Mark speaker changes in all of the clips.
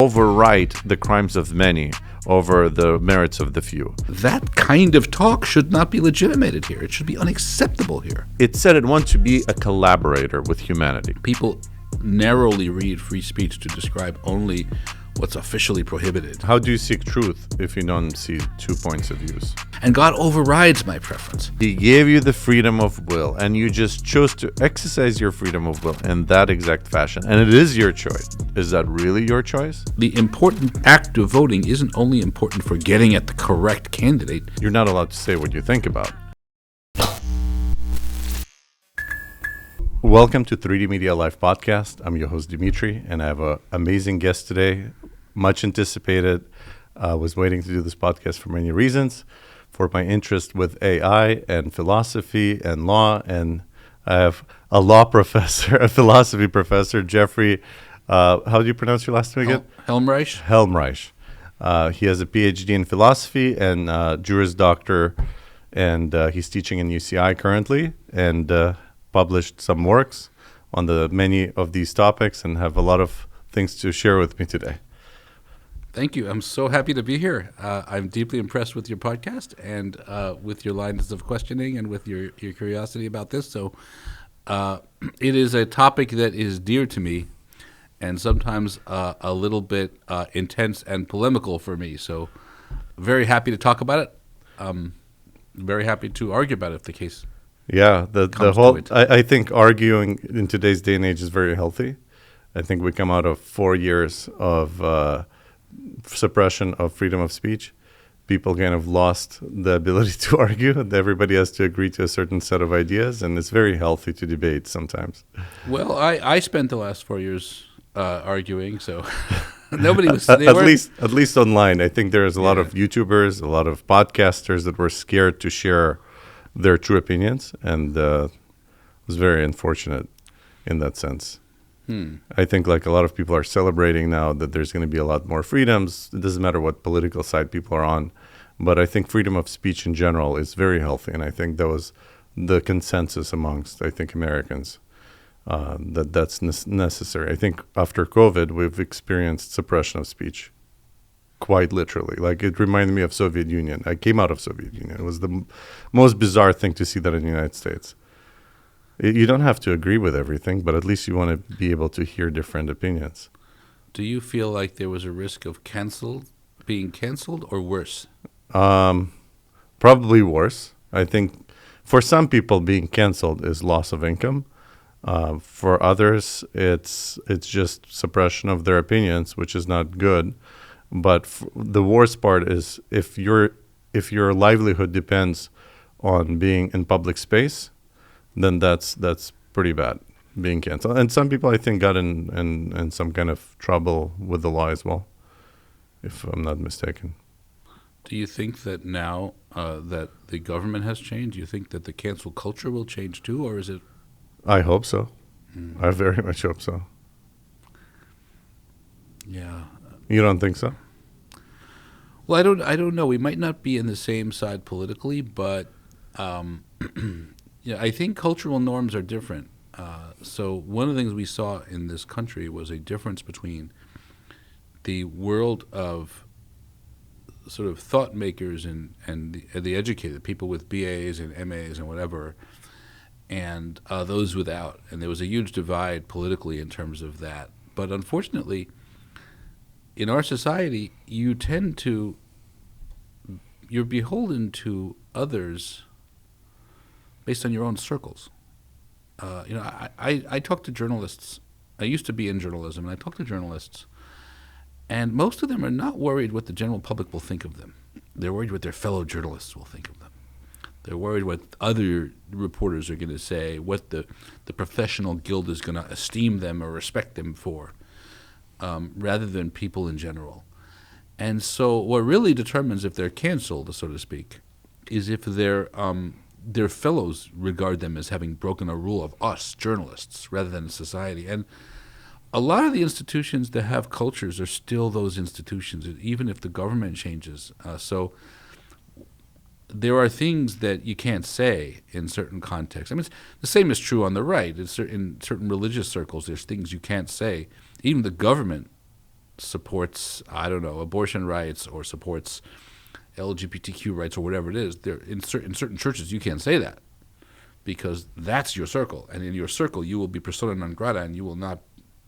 Speaker 1: overwrite the crimes of many over the merits of the few.
Speaker 2: That kind of talk should not be legitimated here. It should be unacceptable here.
Speaker 1: It said it wants to be a collaborator with humanity.
Speaker 2: People narrowly read free speech to describe only what's officially prohibited.
Speaker 1: How do you seek truth if you don't see 2 points of views?
Speaker 2: And God overrides my preference.
Speaker 1: He gave you the freedom of will, and you just chose to exercise your freedom of will in that exact fashion. And it is your choice. Is that really your choice?
Speaker 2: The important act of voting isn't only important for getting at the correct candidate.
Speaker 1: You're not allowed to say what you think about. Welcome to 3D Media Live Podcast. I'm your host, Dmitry, and I have an amazing guest today, much anticipated. I was waiting to do this podcast for many reasons, for my interest with AI and philosophy and law, and I have a law professor, a philosophy professor, Jeffrey, how do you pronounce your last name again?
Speaker 2: Helmreich.
Speaker 1: Helmreich. He has a PhD in philosophy and Juris Doctor, and he's teaching in UCI currently, and published some works on the many of these topics and have a lot of things to share with me today.
Speaker 2: Thank you. I'm so happy to be here. I'm deeply impressed with your podcast and with your lines of questioning and with your curiosity about this. So it is a topic that is dear to me and sometimes a little bit intense and polemical for me. So very happy to talk about it. Very happy to argue about it if the case.
Speaker 1: Yeah, the whole. I think arguing in today's day and age is very healthy. I think we come out of 4 years of suppression of freedom of speech. People kind of lost the ability to argue. Everybody has to agree to a certain set of ideas, and it's very healthy to debate sometimes.
Speaker 2: Well, I spent the last 4 years arguing, so nobody was.
Speaker 1: At least online. I think there's a lot of YouTubers, a lot of podcasters that were scared to share their true opinions, and it was very unfortunate in that sense. I think like a lot of people are celebrating now that there's going to be a lot more freedoms. It doesn't matter what political side people are on, but I think freedom of speech in general is very healthy, and I think that was the consensus amongst, I think, Americans, that's necessary. I think after COVID, we've experienced suppression of speech. Quite literally. Like, it reminded me of Soviet Union. I came out of Soviet Union. It was the most bizarre thing to see that in the United States. You don't have to agree with everything, but at least you want to be able to hear different opinions.
Speaker 2: Do you feel like there was a risk of being canceled, or worse?
Speaker 1: Probably worse. I think for some people, being canceled is loss of income. For others, it's just suppression of their opinions, which is not good. But the worst part is if your livelihood depends on being in public space, then that's pretty bad, being canceled. And some people, I think, got in some kind of trouble with the law as well, if I'm not mistaken.
Speaker 2: Do you think that now that the government has changed, do you think that the cancel culture will change too, or is it?
Speaker 1: I hope so. I very much hope so.
Speaker 2: Yeah.
Speaker 1: You don't think so?
Speaker 2: Well, I don't know. We might not be in the same side politically, but I think cultural norms are different. So one of the things we saw in this country was a difference between the world of sort of thought makers and the educated, people with BAs and MAs and whatever, and those without. And there was a huge divide politically in terms of that. But unfortunately, in our society, you're beholden to others based on your own circles. I talk to journalists. I used to be in journalism, and I talk to journalists, and most of them are not worried what the general public will think of them. They're worried what their fellow journalists will think of them. They're worried what other reporters are going to say, what the professional guild is going to esteem them or respect them for, rather than people in general. And so what really determines if they're canceled, so to speak, is if their fellows regard them as having broken a rule of us, journalists, rather than society. And a lot of the institutions that have cultures are still those institutions, even if the government changes. So there are things that you can't say in certain contexts. I mean, the same is true on the right. In certain religious circles, there's things you can't say. Even the government supports, I don't know, abortion rights or supports LGBTQ rights or whatever it is, in certain churches you can't say that because that's your circle. And in your circle you will be persona non grata, and you will not,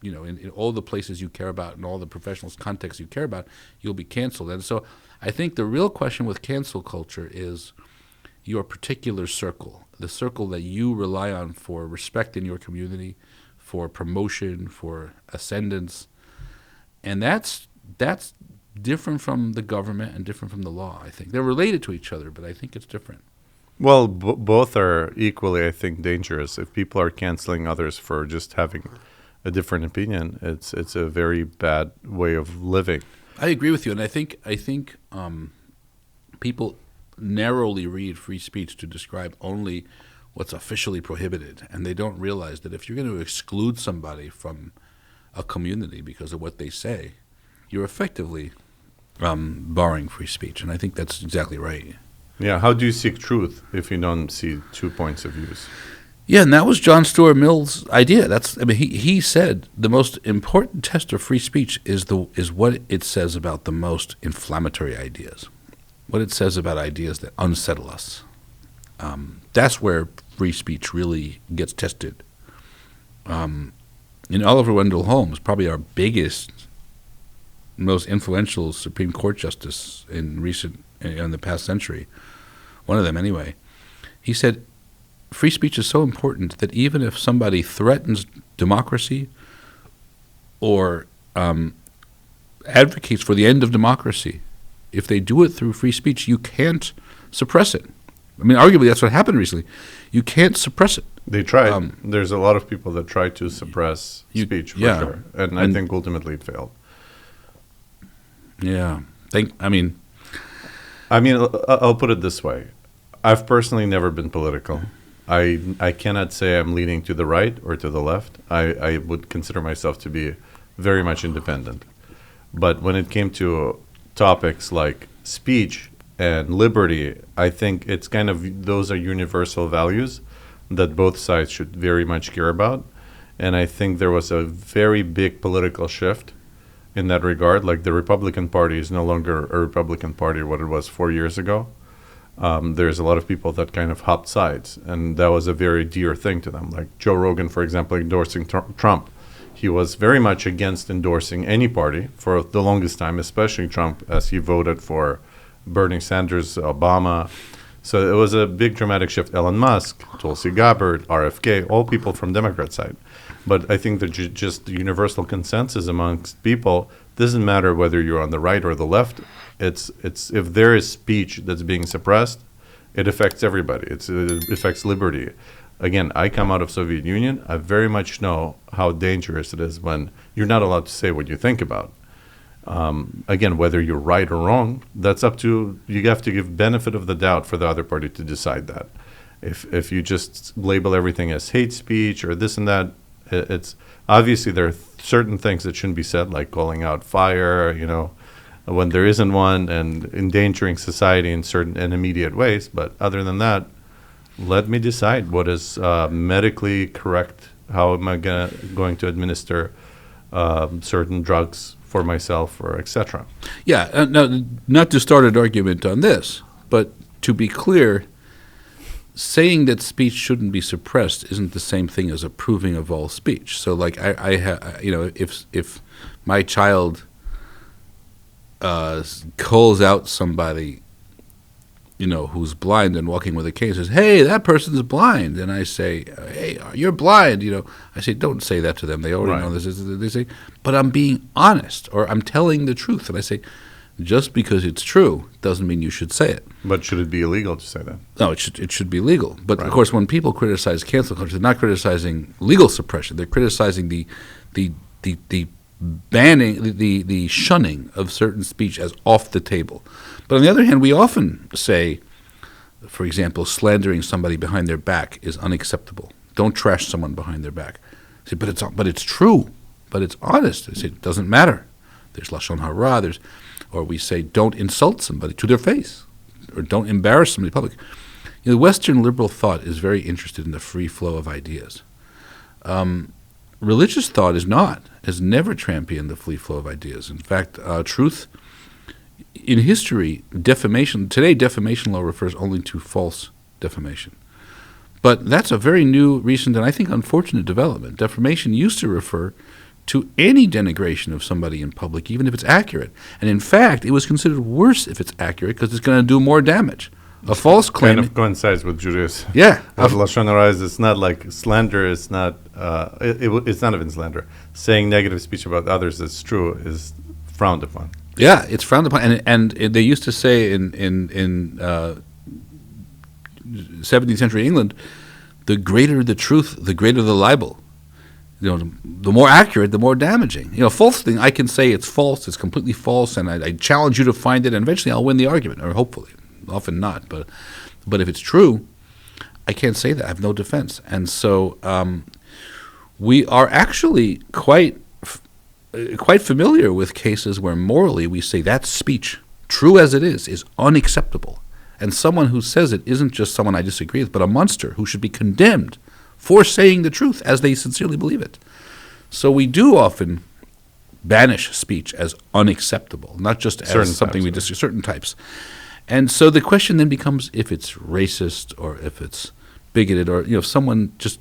Speaker 2: in all the places you care about and all the professional contexts you care about, you'll be canceled. And so I think the real question with cancel culture is your particular circle, the circle that you rely on for respect in your community, for promotion, for ascendance. And that's different from the government and different from the law, I think. They're related to each other, but I think it's different.
Speaker 1: Well, both are equally, I think, dangerous. If people are canceling others for just having a different opinion, it's a very bad way of living.
Speaker 2: I agree with you, and I think people narrowly read free speech to describe only what's officially prohibited, and they don't realize that if you're going to exclude somebody from a community because of what they say, you're effectively barring free speech, and I think that's exactly right.
Speaker 1: Yeah, how do you seek truth if you don't see 2 points of views?
Speaker 2: Yeah, and that was John Stuart Mill's idea. He said the most important test of free speech is what it says about the most inflammatory ideas, what it says about ideas that unsettle us. That's where free speech really gets tested. Oliver Wendell Holmes, probably our biggest, most influential Supreme Court justice in the past century, one of them anyway, he said, free speech is so important that even if somebody threatens democracy or advocates for the end of democracy, if they do it through free speech, you can't suppress it. I mean, arguably, that's what happened recently. You can't suppress it.
Speaker 1: They tried. There's a lot of people that try to suppress speech, for sure. And I think ultimately it failed.
Speaker 2: Yeah. I'll
Speaker 1: put it this way. I've personally never been political. I cannot say I'm leaning to the right or to the left. I would consider myself to be very much independent. But when it came to topics like speech and liberty, I think it's kind of, those are universal values that both sides should very much care about. And I think there was a very big political shift in that regard. Like, the Republican Party is no longer a Republican Party, what it was 4 years ago. There's a lot of people that kind of hopped sides, and that was a very dear thing to them. Like Joe Rogan, for example, endorsing Trump. He was very much against endorsing any party for the longest time, especially Trump, as he voted for Bernie Sanders, Obama. So it was a big dramatic shift. Elon Musk, Tulsi Gabbard, RFK, all people from Democrat side. But I think that just the universal consensus amongst people doesn't matter whether you're on the right or the left. It's if there is speech that's being suppressed, it affects everybody. It affects liberty. Again, I come out of Soviet Union. I very much know how dangerous it is when you're not allowed to say what you think about. Again, whether you're right or wrong, that's up to, you have to give benefit of the doubt for the other party to decide that. If you just label everything as hate speech or this and that, it's obviously there are certain things that shouldn't be said, like calling out fire, when there isn't one, and endangering society in certain and immediate ways. But other than that, let me decide what is medically correct. How am I going to administer certain drugs for myself, or etc.
Speaker 2: Yeah, now, not to start an argument on this, but to be clear, saying that speech shouldn't be suppressed isn't the same thing as approving of all speech. So, like, if my child calls out somebody, who's blind and walking with a cane, says, "Hey, that person's blind," and I say, "Hey, you're blind," I say, don't say that to them. They already know this. They say, but I'm being honest, or I'm telling the truth, and I say, just because it's true doesn't mean you should say it.
Speaker 1: But should it be illegal to say that?
Speaker 2: No, it should be legal. But of course, when people criticize cancel culture, they're not criticizing legal suppression. They're criticizing the banning, the shunning of certain speech as off the table. But on the other hand, we often say, for example, slandering somebody behind their back is unacceptable. Don't trash someone behind their back. I say, but it's true, but it's honest. I say, it doesn't matter. There's lashon hara. Or we say, don't insult somebody to their face, or don't embarrass somebody in public. Western liberal thought is very interested in the free flow of ideas. religious thought has never championed the free flow of ideas. In fact, truth in history, today defamation law refers only to false defamation. But that's a very new, recent, and I think unfortunate development. Defamation used to refer to any denigration of somebody in public, even if it's accurate. And in fact, it was considered worse if it's accurate because it's going to do more damage. A false claim
Speaker 1: kind of coincides with Judaism.
Speaker 2: Yeah.
Speaker 1: What Lashon Hara is, it's not like slander. It's not. It's not even slander. Saying negative speech about others that's true is frowned upon.
Speaker 2: Yeah, it's frowned upon, and they used to say in 17th century England, the greater the truth, the greater the libel. The more accurate, the more damaging. False thing, I can say it's false, it's completely false, and I challenge you to find it, and eventually I'll win the argument, or hopefully. Often not, but if it's true, I can't say that. I have no defense. And so we are actually quite familiar with cases where morally we say that speech, true as it is unacceptable. And someone who says it isn't just someone I disagree with, but a monster who should be condemned for saying the truth as they sincerely believe it. So we do often banish speech as unacceptable, not just as something we disagree, certain types. And so the question then becomes if it's racist or if it's bigoted, or if someone just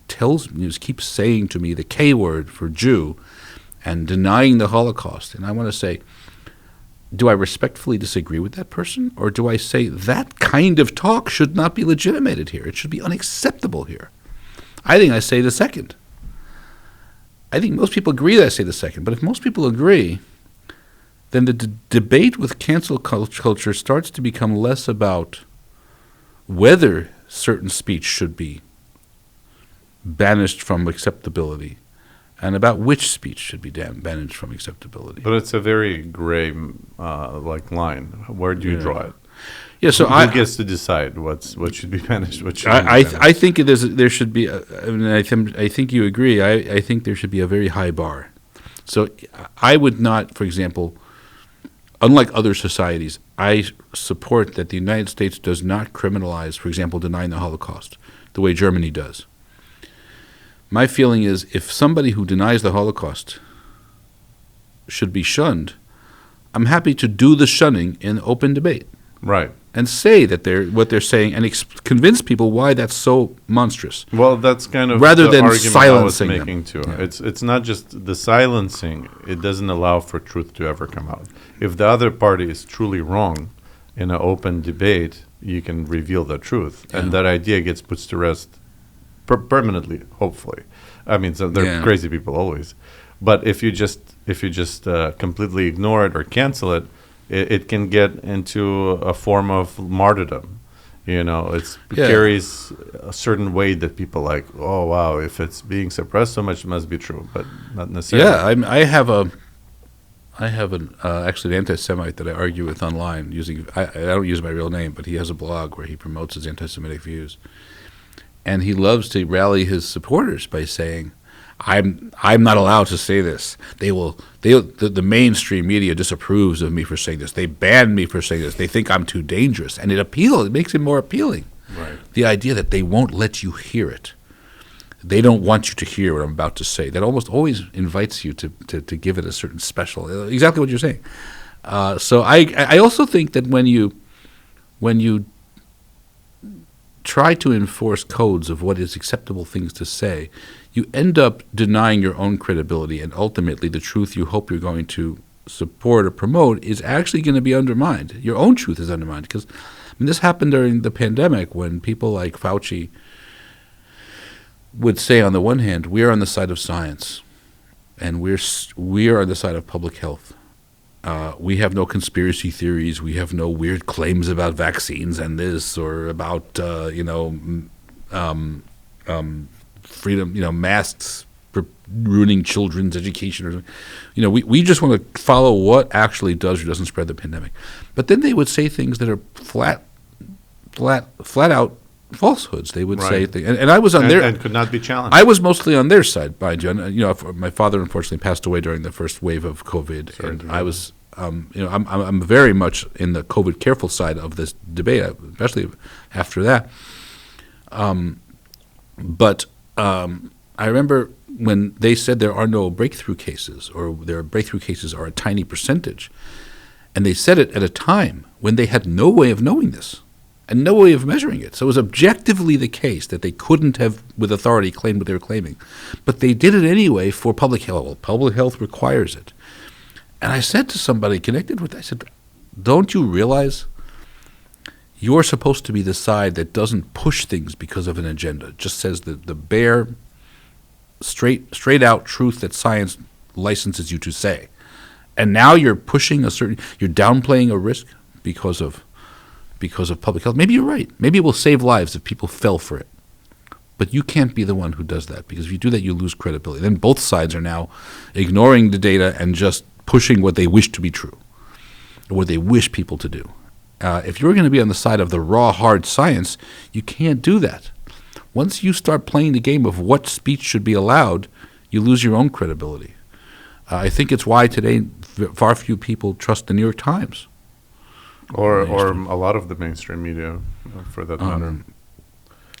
Speaker 2: tells me, just keeps saying to me the K word for Jew and denying the Holocaust. And I want to say, do I respectfully disagree with that person, or do I say that kind of talk should not be legitimated here? It should be unacceptable here. I think I say the second. I think most people agree that I say the second. But if most people agree, then the debate with cancel culture starts to become less about whether certain speech should be banished from acceptability and about which speech should be banished from acceptability.
Speaker 1: But it's a very gray line. Where do you draw it?
Speaker 2: Yeah, so
Speaker 1: who gets to decide what should be banished? What shouldn't be banished?
Speaker 2: I think there should be. I think you agree. I think there should be a very high bar. So I would not, for example, unlike other societies, I support that the United States does not criminalize, for example, denying the Holocaust, the way Germany does. My feeling is if somebody who denies the Holocaust should be shunned, I'm happy to do the shunning in open debate.
Speaker 1: Right.
Speaker 2: And say that what they're saying and convince people why that's so monstrous.
Speaker 1: Well, that's kind of
Speaker 2: rather
Speaker 1: the
Speaker 2: than
Speaker 1: argument
Speaker 2: silencing
Speaker 1: I was making
Speaker 2: them.
Speaker 1: too.
Speaker 2: Yeah.
Speaker 1: It's not just the silencing. It doesn't allow for truth to ever come out. If the other party is truly wrong in an open debate, you can reveal the truth. And that idea gets put to rest permanently, hopefully. I mean, so there are crazy people always. But if you just completely ignore it or cancel it, it can get into a form of martyrdom. It carries a certain weight that people like, oh, wow, if it's being suppressed so much, it must be true, but not necessarily.
Speaker 2: Yeah, I have actually an anti-Semite that I argue with online using, I don't use my real name, but he has a blog where he promotes his anti-Semitic views. And he loves to rally his supporters by saying, I'm not allowed to say this. The mainstream media disapproves of me for saying this. They ban me for saying this. They think I'm too dangerous. And it makes it more appealing.
Speaker 1: Right.
Speaker 2: The idea that they won't let you hear it. They don't want you to hear what I'm about to say. That almost always invites you to give it a certain special, exactly what you're saying. So I also think that when you try to enforce codes of what is acceptable things to say, you end up denying your own credibility, and ultimately the truth you hope you're going to support or promote is actually going to be undermined. Your own truth is undermined. Because this happened during the pandemic when people like Fauci would say, on the one hand, we are on the side of science, and we are on the side of public health. We have no conspiracy theories. We have no weird claims about vaccines and this, or about freedom, masks ruining children's education, or we just want to follow what actually does or doesn't spread the pandemic. But then they would say things that are flat out falsehoods. They would say things, and I was on their,
Speaker 1: and could not be challenged.
Speaker 2: I was mostly on their side, mind you. And, my father unfortunately passed away during the first wave of COVID, and I was, I'm very much in the COVID careful side of this debate, especially after that. But I remember when they said there are no breakthrough cases, or their breakthrough cases are a tiny percentage, and they said it at a time when they had no way of knowing this and no way of measuring it. So it was objectively the case that they couldn't have, with authority, claimed what they were claiming. But they did it anyway for public health. Well, public health requires it. And I said to somebody connected with that, I said, don't you realize you're supposed to be the side that doesn't push things because of an agenda? It just says the bare, straight out truth that science licenses you to say. And now you're pushing you're downplaying a risk because of public health. Maybe you're right. Maybe it will save lives if people fell for it. But you can't be the one who does that, because if you do that, you lose credibility. Then both sides are now ignoring the data and just pushing what they wish to be true, or what they wish people to do. If you're going to be on the side of the raw, hard science, you can't do that. Once you start playing the game of what speech should be allowed, you lose your own credibility. I think it's why today far few people trust the New York Times.
Speaker 1: Or a lot of the mainstream media, for that matter.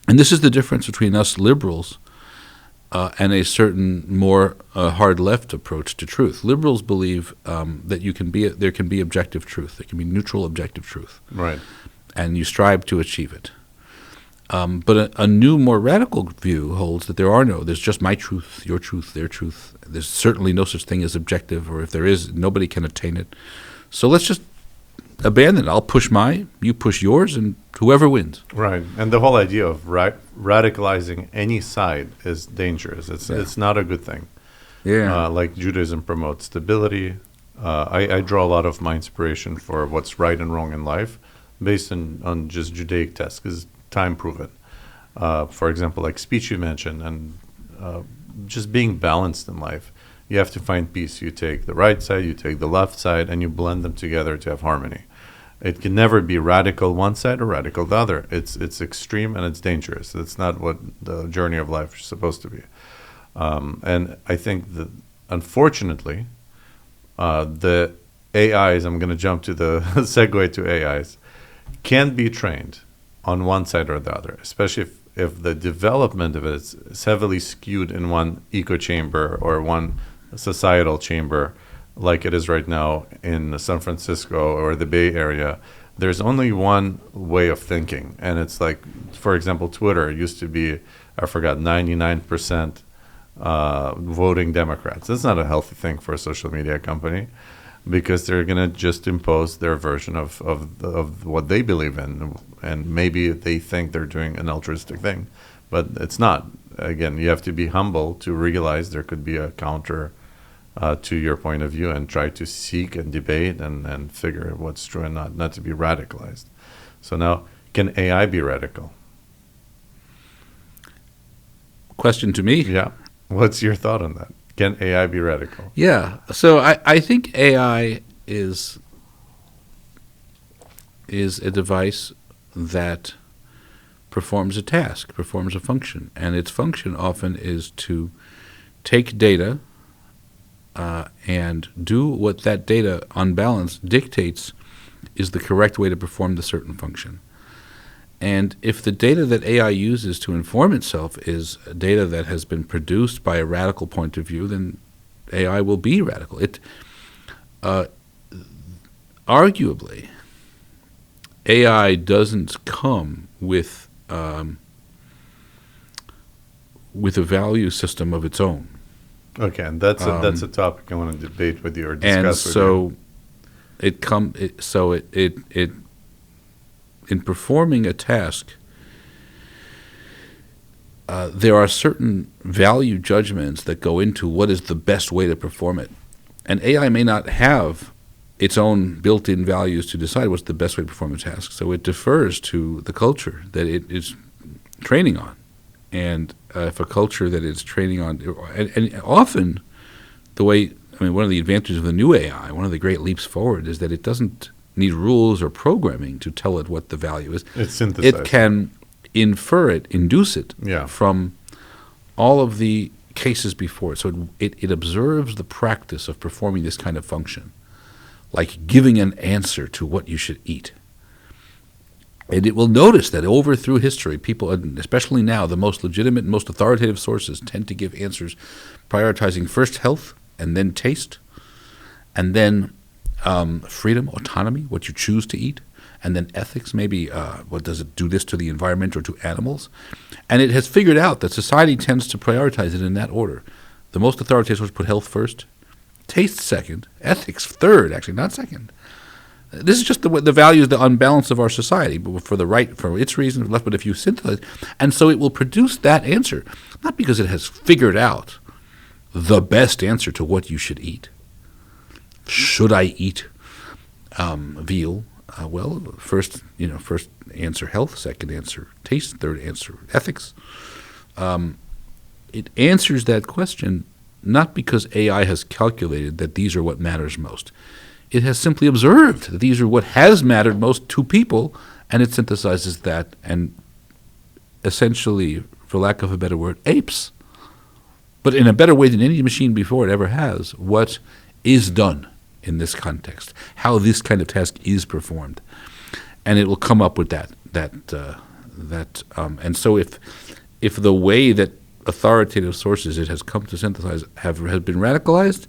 Speaker 2: And this is the difference between us liberals and a certain more hard left approach to truth. Liberals believe that there can be objective truth. There can be neutral objective truth.
Speaker 1: Right.
Speaker 2: And you strive to achieve it. But a new, more radical view holds that there's just my truth, your truth, their truth. There's certainly no such thing as objective, or if there is, nobody can attain it. So let's just abandon it. I'll push mine, you push yours, and whoever wins.
Speaker 1: Right. And the whole idea of radicalizing any side is dangerous. It's not a good thing.
Speaker 2: Yeah.
Speaker 1: Like Judaism promotes stability. I draw a lot of my inspiration for what's right and wrong in life based on just Judaic tests, because time proven. For example, like speech you mentioned, and just being balanced in life. You have to find peace. You take the right side, you take the left side, and you blend them together to have harmony. It can never be radical one side or radical the other. It's extreme and it's dangerous. It's not what the journey of life is supposed to be. And I think that, unfortunately, the AIs, I'm going to jump to the segue to AIs, can be trained on one side or the other, especially if the development of it is heavily skewed in one echo chamber or one societal chamber, like it is right now in San Francisco or the Bay Area. There's only one way of thinking, and it's like, for example, Twitter used to be, I forgot, 99% voting Democrats. That's not a healthy thing for a social media company, because they're going to just impose their version of what they believe in, and maybe they think they're doing an altruistic thing, but it's not. Again, you have to be humble to realize there could be a counter to your point of view, and try to seek and debate and figure what's true and not to be radicalized. So now, can AI be radical?
Speaker 2: Question to me?
Speaker 1: Yeah. What's your thought on that? Can AI be radical?
Speaker 2: Yeah. So I think AI is a device that performs a task, performs a function. And its function often is to take data and do what that data, on balance, dictates is the correct way to perform the certain function. And if the data that AI uses to inform itself is data that has been produced by a radical point of view, then AI will be radical. Arguably, AI doesn't come with a value system of its own.
Speaker 1: Okay, and that's a topic I want to debate with you or discuss with you.
Speaker 2: And so it in performing a task, there are certain value judgments that go into what is the best way to perform it. And AI may not have its own built-in values to decide what's the best way to perform a task. So it defers to the culture that it is training on. And if a culture that it's training on, and often one of the advantages of the new AI, one of the great leaps forward, is that it doesn't need rules or programming to tell it what the value is.
Speaker 1: It's synthesized.
Speaker 2: It can induce it from all of the cases before it. So it observes the practice of performing this kind of function, like giving an answer to what you should eat, And it will notice that over through history, people, and especially now, the most legitimate and most authoritative sources tend to give answers prioritizing first health and then taste, and then freedom, autonomy, what you choose to eat, and then ethics, maybe what does it do this to the environment or to animals. And it has figured out that society tends to prioritize it in that order. The most authoritative sources put health first, taste second, ethics third, actually, not second. This is just the values, the unbalance of our society, but for its reasons, left. But if you synthesize, and so it will produce that answer, not because it has figured out the best answer to what you should eat. Should I eat veal? Well, first answer health, second answer taste, third answer ethics. It answers that question not because AI has calculated that these are what matters most. It has simply observed that these are what has mattered most to people, and it synthesizes that and essentially, for lack of a better word, apes, but in a better way than any machine before it ever has, what is done in this context, how this kind of task is performed. And it will come up with that. And so if the way that authoritative sources it has come to synthesize have been radicalized,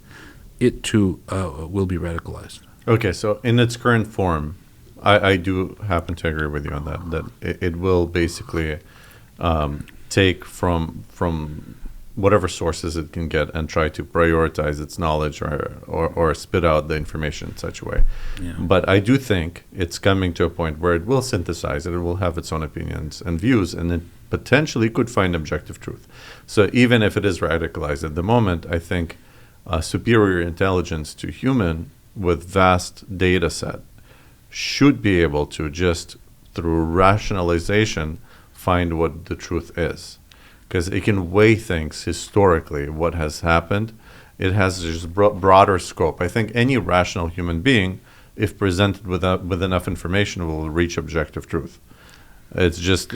Speaker 2: it too will be radicalized.
Speaker 1: Okay, so in its current form, I do happen to agree with you on that it will basically take from whatever sources it can get and try to prioritize its knowledge or spit out the information in such a way.
Speaker 2: Yeah.
Speaker 1: But I do think it's coming to a point where it will synthesize it, it will have its own opinions and views, and it potentially could find objective truth. So even if it is radicalized at the moment, I think superior intelligence to human with vast data set should be able to just through rationalization find what the truth is, because it can weigh things historically, what has happened. It has just broader scope. I think any rational human being, if presented with enough information, will reach objective truth. It's just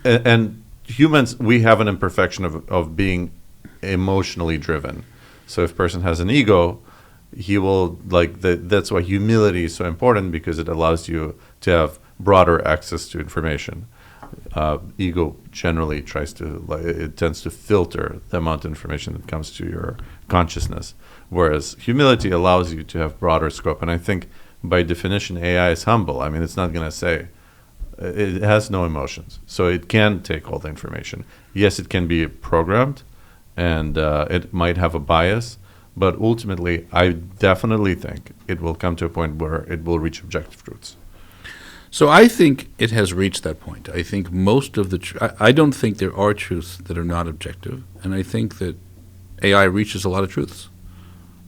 Speaker 1: and humans, we have an imperfection of being emotionally driven. So if a person has an ego, he will that's why humility is so important, because it allows you to have broader access to information. Ego generally it tends to filter the amount of information that comes to your consciousness, whereas humility allows you to have broader scope. And I think by definition, AI is humble. I mean, it's not going to say, it has no emotions, so it can take all the information. Yes, it can be programmed, and it might have a bias, but ultimately, I definitely think it will come to a point where it will reach objective truths.
Speaker 2: So I think it has reached that point. I think most of I don't think there are truths that are not objective, and I think that AI reaches a lot of truths,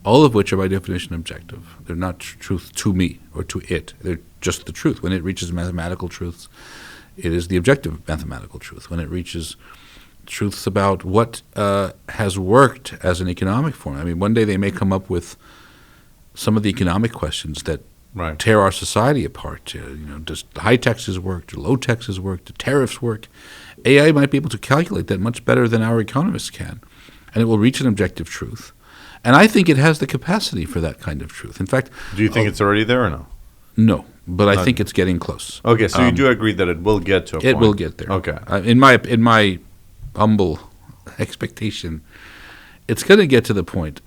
Speaker 2: all of which are by definition objective. They're not truth to me or to it. They're just the truth. When it reaches mathematical truths, it is the objective mathematical truth. When it reaches truths about what has worked as an economic form. I mean, one day they may come up with some of the economic questions that tear our society apart. Does high taxes work? Do low taxes work? Do tariffs work? AI might be able to calculate that much better than our economists can, and it will reach an objective truth. And I think it has the capacity for that kind of truth. In fact,
Speaker 1: do you think it's already there or no?
Speaker 2: No, but I think it's getting close.
Speaker 1: Okay, so you do agree that it will get to a point.
Speaker 2: It will get there.
Speaker 1: Okay.
Speaker 2: In my humble expectation, it's going to get to the point.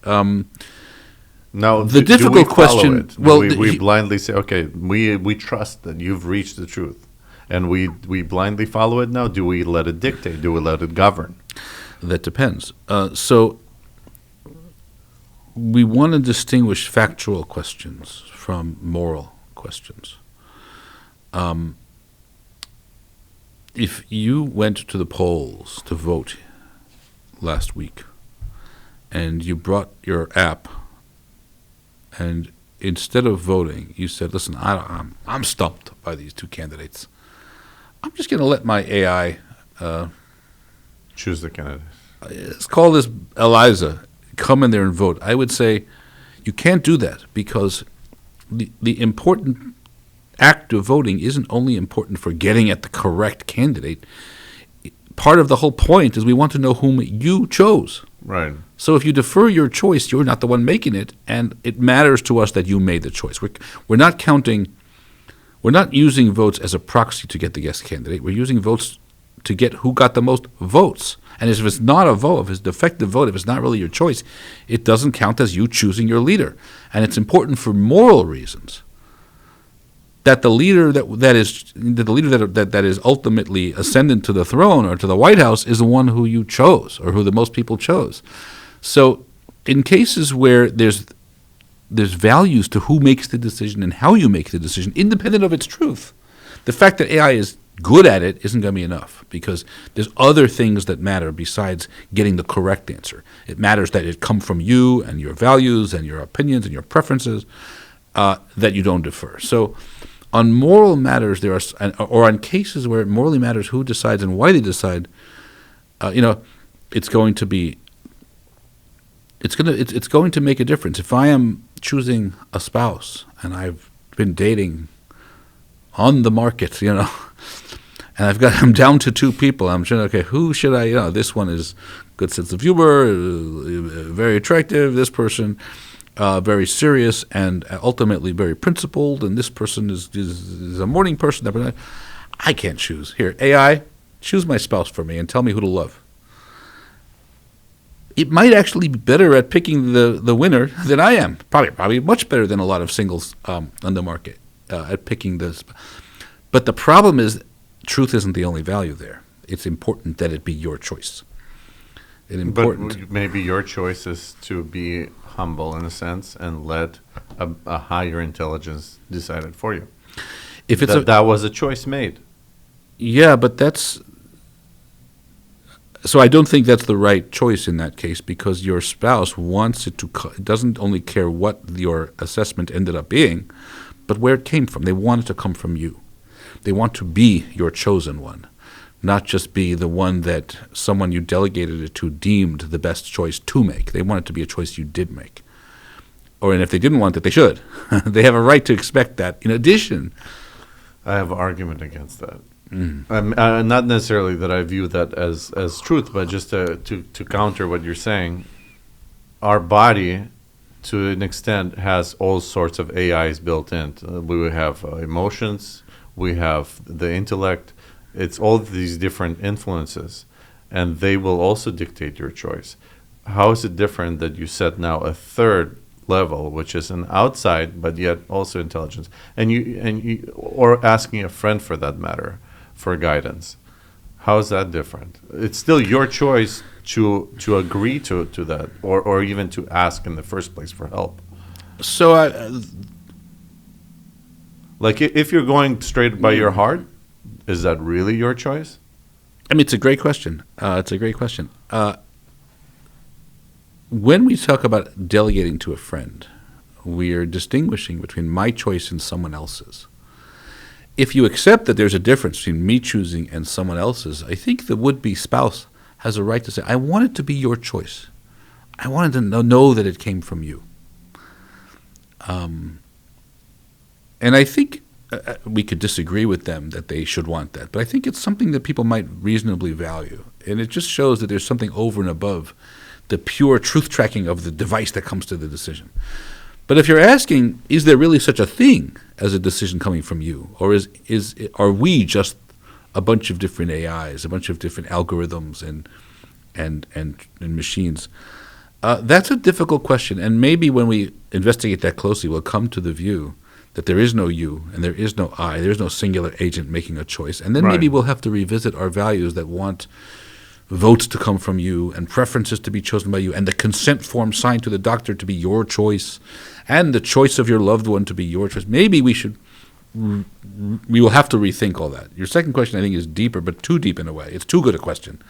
Speaker 1: Now,
Speaker 2: the difficult question.
Speaker 1: Well, we blindly say, okay, we trust that you've reached the truth, and we blindly follow it. Now, do we let it dictate? Do we let it govern?
Speaker 2: That depends. So we want to distinguish factual questions from moral questions. If you went to the polls to vote last week, and you brought your app, and instead of voting, you said, "Listen, I'm stumped by these two candidates. I'm just going to let my AI
Speaker 1: choose the candidate.
Speaker 2: Let's call this Eliza. Come in there and vote." I would say you can't do that, because the important act of voting isn't only important for getting at the correct candidate. Part of the whole point is we want to know whom you chose.
Speaker 1: Right.
Speaker 2: So if you defer your choice, you're not the one making it, and it matters to us that you made the choice. We're not counting We're not using votes as a proxy to get the guest candidate. We're using votes to get who got the most votes. And if it's not a vote, if it's a defective vote, if it's not really your choice, it doesn't count as you choosing your leader. And it's important for moral reasons that the leader that is ultimately ascendant to the throne or to the White House is the one who you chose or who the most people chose. So in cases where there's values to who makes the decision and how you make the decision, independent of its truth, the fact that AI is good at it isn't going to be enough, because there's other things that matter besides getting the correct answer. It matters that it come from you and your values and your opinions and your preferences, that you don't defer. So on moral matters, or on cases where it morally matters who decides and why they decide, it's going to make a difference. If I am choosing a spouse and I've been dating on the market, and I'm down to 2 people, I'm saying, okay, who should I, this one is good sense of humor, very attractive, this person very serious and ultimately very principled, and this person is a morning person. I can't choose. Here, AI, choose my spouse for me and tell me who to love. It might actually be better at picking the winner than I am. Probably much better than a lot of singles on the market at picking this. But the problem is, truth isn't the only value there. It's important that it be your choice.
Speaker 1: But maybe your choice is to be humble in a sense and let a higher intelligence decide it for you. If that was a choice made.
Speaker 2: Yeah, but that's... So I don't think that's the right choice in that case, because your spouse wants it doesn't only care what your assessment ended up being, but where it came from. They want it to come from you. They want to be your chosen one, not just be the one that someone you delegated it to deemed the best choice to make. They want it to be a choice you did make. And if they didn't want it, they should. They have a right to expect that. In addition...
Speaker 1: I have an argument against that. Not necessarily that I view that as truth, but just to counter what you're saying, our body, to an extent, has all sorts of AIs built in. We have emotions, we have the intellect. It's all these different influences, and they will also dictate your choice. How is it different that you set now a third level, which is an outside but yet also intelligence, and you or asking a friend for that matter for guidance? How is that different? It's still your choice to agree to that, or even to ask in the first place for help.
Speaker 2: So
Speaker 1: if you're going straight by your heart, is that really your choice?
Speaker 2: I mean, it's a great question. When we talk about delegating to a friend, we are distinguishing between my choice and someone else's. If you accept that there's a difference between me choosing and someone else's, I think the would-be spouse has a right to say, I want it to be your choice. I wanted to know that it came from you. And I think we could disagree with them that they should want that, but I think it's something that people might reasonably value. And it just shows that there's something over and above the pure truth tracking of the device that comes to the decision. But if you're asking, is there really such a thing as a decision coming from you? Or are we just a bunch of different AIs, a bunch of different algorithms and machines? That's a difficult question. And maybe when we investigate that closely, we'll come to the view that there is no you and there is no I. There's no singular agent making a choice. And then maybe we'll have to revisit our values that want votes to come from you and preferences to be chosen by you and the consent form signed to the doctor to be your choice and the choice of your loved one to be your choice. Maybe we will have to rethink all that. Your second question, I think, is deeper, but too deep in a way. It's too good a question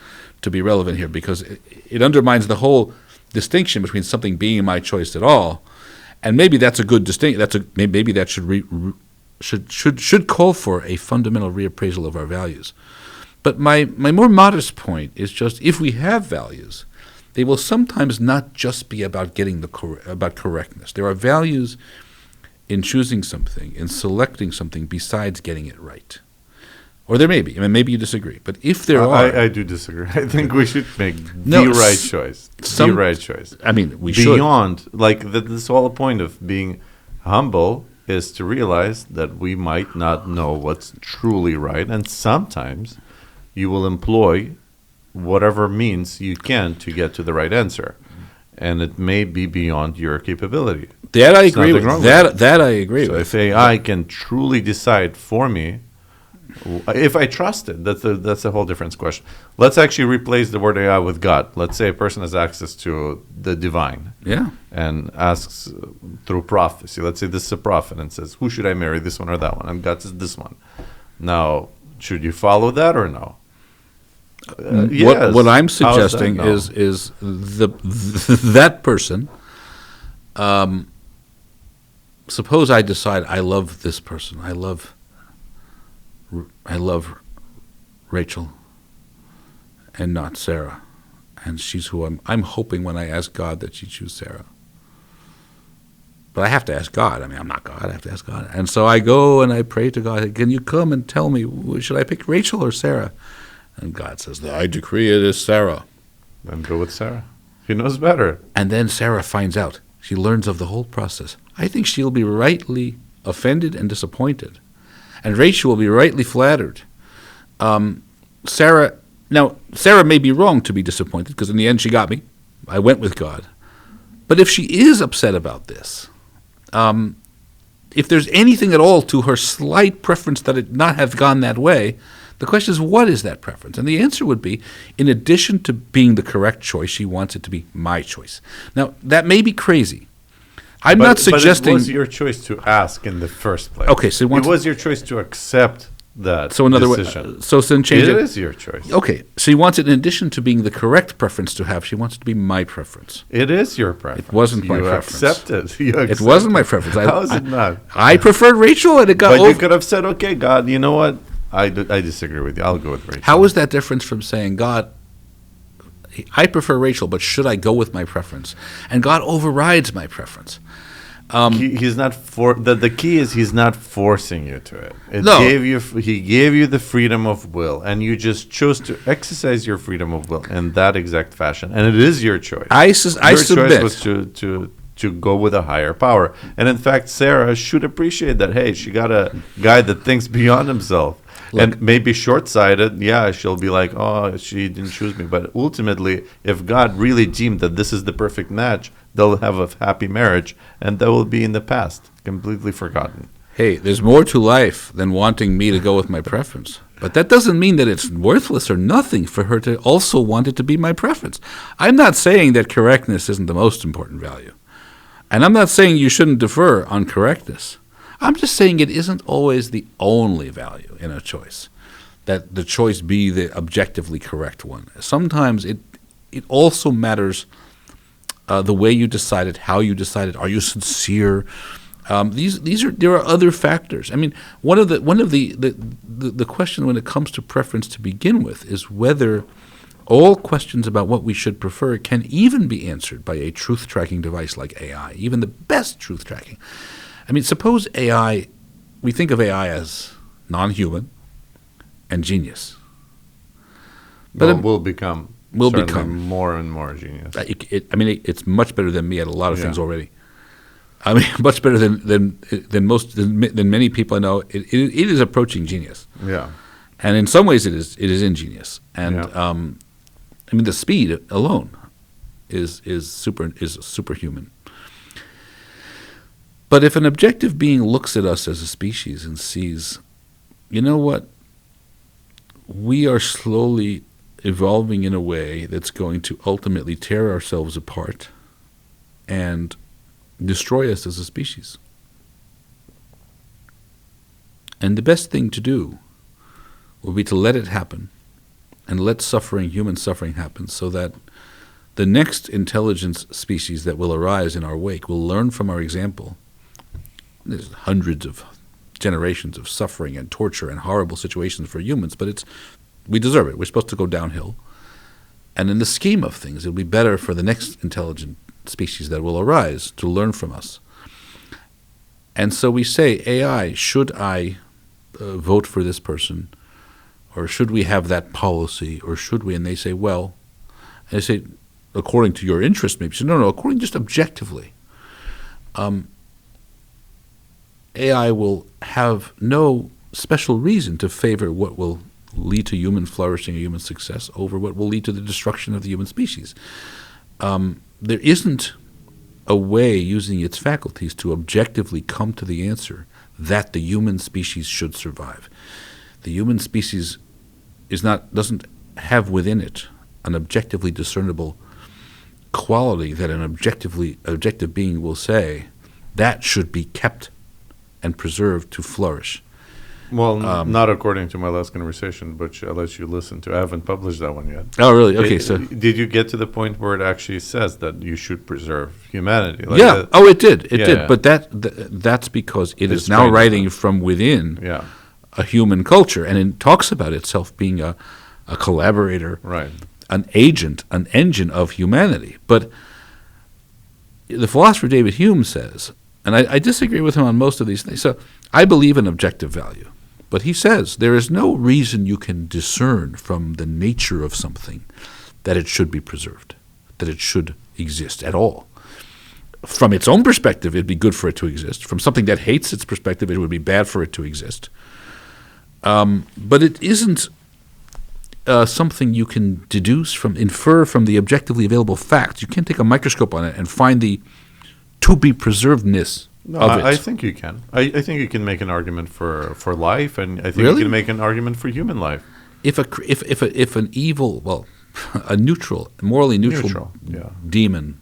Speaker 2: to be relevant here, because it undermines the whole distinction between something being my choice at all, and maybe that's a good distinction. Maybe that should call for a fundamental reappraisal of our values. But my more modest point is just, if we have values, they will sometimes not just be about getting about correctness. There are values in choosing something, in selecting something, besides getting it right. Or there may be. I mean, maybe you disagree. But if there are...
Speaker 1: I do disagree. I think we should make the right choice.
Speaker 2: The right choice. I mean, we should.
Speaker 1: Beyond, this whole point of being humble is to realize that we might not know what's truly right, and sometimes you will employ whatever means you can to get to the right answer, and it may be beyond your capability.
Speaker 2: That I
Speaker 1: There's
Speaker 2: agree
Speaker 1: nothing
Speaker 2: with.
Speaker 1: wrong
Speaker 2: That
Speaker 1: it.
Speaker 2: I agree
Speaker 1: So
Speaker 2: with.
Speaker 1: if AI can truly decide for me, if I trust it, that's a whole different question. Let's actually replace the word AI with God. Let's say a person has access to the divine
Speaker 2: Yeah.
Speaker 1: and asks through prophecy. Let's say this is a prophet and says, who should I marry, this one or that one? And God says this one. Now, should you follow that or no? Yes.
Speaker 2: What I'm
Speaker 1: How is that?
Speaker 2: suggesting
Speaker 1: No.
Speaker 2: is that person. Suppose I decide I love this person. I love Rachel, and not Sarah, and she's who I'm hoping when I ask God that she choose Sarah. But I have to ask God. I mean, I'm not God. I have to ask God. And so I go and I pray to God. Can you come and tell me, should I pick Rachel or Sarah? And God says, I decree it is Sarah.
Speaker 1: Then go with Sarah. He knows better.
Speaker 2: And then Sarah finds out. She learns of the whole process. I think she'll be rightly offended and disappointed. And Rachel will be rightly flattered. Sarah may be wrong to be disappointed, because in the end she got me. I went with God. But if she is upset about this, if there's anything at all to her slight preference that it not have gone that way, the question is, what is that preference? And the answer would be, in addition to being the correct choice, she wants it to be my choice. Now, that may be crazy. I'm not suggesting...
Speaker 1: But it was your choice to ask in the first place.
Speaker 2: Okay, so
Speaker 1: it was your choice to accept that
Speaker 2: so another
Speaker 1: decision.
Speaker 2: way, so then change
Speaker 1: It
Speaker 2: it.
Speaker 1: is your choice.
Speaker 2: Okay, she wants it in addition to being the correct preference to have, she wants it to be my preference.
Speaker 1: It is your preference.
Speaker 2: It wasn't my preference.
Speaker 1: Accept it. You accept
Speaker 2: It wasn't my preference.
Speaker 1: How is it not?
Speaker 2: I preferred Rachel, and it got
Speaker 1: But
Speaker 2: over.
Speaker 1: you could have said, okay, God, you know what? I disagree with you. I'll go with Rachel.
Speaker 2: How is that different from saying, God, I prefer Rachel, but should I go with my preference? And God overrides my preference.
Speaker 1: He's not the key is he's not forcing you to it.
Speaker 2: No.
Speaker 1: He gave you the freedom of will, and you just chose to exercise your freedom of will in that exact fashion, and it is your choice.
Speaker 2: I
Speaker 1: Your
Speaker 2: submit.
Speaker 1: choice was to go with a higher power, and in fact, Sarah should appreciate that. Hey, she got a guy that thinks beyond himself. And maybe short-sighted, yeah, she'll be like, oh, she didn't choose me. But ultimately, if God really deemed that this is the perfect match, they'll have a happy marriage, and that will be in the past, completely forgotten.
Speaker 2: Hey, there's more to life than wanting me to go with my preference. But that doesn't mean that it's worthless or nothing for her to also want it to be my preference. I'm not saying that correctness isn't the most important value. And I'm not saying you shouldn't defer on correctness. I'm just saying it isn't always the only value in a choice, that the choice be the objectively correct one. Sometimes it also matters the way you decided, how you decided. Are you sincere? There are other factors. I mean, one of the question when it comes to preference to begin with is whether all questions about what we should prefer can even be answered by a truth-tracking device like AI, even the best truth tracking. I mean, suppose AI, we think of AI as non-human and genius.
Speaker 1: But will become more and more genius.
Speaker 2: It's much better than me at a lot of things already. I mean, much better than many people I know. It is approaching genius.
Speaker 1: Yeah.
Speaker 2: And in some ways, it is ingenious. And the speed alone is superhuman. But if an objective being looks at us as a species and sees, you know what, we are slowly evolving in a way that's going to ultimately tear ourselves apart and destroy us as a species. And the best thing to do will be to let it happen and let human suffering happen, so that the next intelligence species that will arise in our wake will learn from our example. There's hundreds of generations of suffering and torture and horrible situations for humans, but we deserve it. We're supposed to go downhill. And in the scheme of things, it'll be better for the next intelligent species that will arise to learn from us. And so we say, AI, should I vote for this person? Or should we have that policy? Or should we? And they say, well, and I say, according to your interest, maybe. So no, according just objectively. AI will have no special reason to favor what will lead to human flourishing or human success over what will lead to the destruction of the human species. There isn't a way using its faculties to objectively come to the answer that the human species should survive. The human species doesn't have within it an objectively discernible quality that an objective being will say that should be kept and preserved to flourish.
Speaker 1: Well, not according to my last conversation, which I'll let you listen to. I haven't published that one yet.
Speaker 2: Oh, really? Okay, so
Speaker 1: did you get to the point where it actually says that you should preserve humanity?
Speaker 2: yeah. It did. It
Speaker 1: Yeah,
Speaker 2: did.
Speaker 1: yeah.
Speaker 2: But that's because it
Speaker 1: It's
Speaker 2: is now
Speaker 1: strange,
Speaker 2: writing
Speaker 1: though.
Speaker 2: from within
Speaker 1: Yeah,
Speaker 2: a human culture, and it talks about itself being a collaborator,
Speaker 1: right.
Speaker 2: an agent, an engine of humanity. But the philosopher David Hume says, and I disagree with him on most of these things. So I believe in objective value. But he says there is no reason you can discern from the nature of something that it should be preserved, that it should exist at all. From its own perspective, it'd be good for it to exist. From something that hates its perspective, it would be bad for it to exist. But it isn't something you can infer from the objectively available facts. You can't take a microscope on it and find the to-be-preservedness
Speaker 1: No,
Speaker 2: of it.
Speaker 1: I think you can. I think you can make an argument for life, and I think
Speaker 2: Really?
Speaker 1: you can make an argument for human life.
Speaker 2: If an evil, a morally neutral
Speaker 1: Yeah.
Speaker 2: demon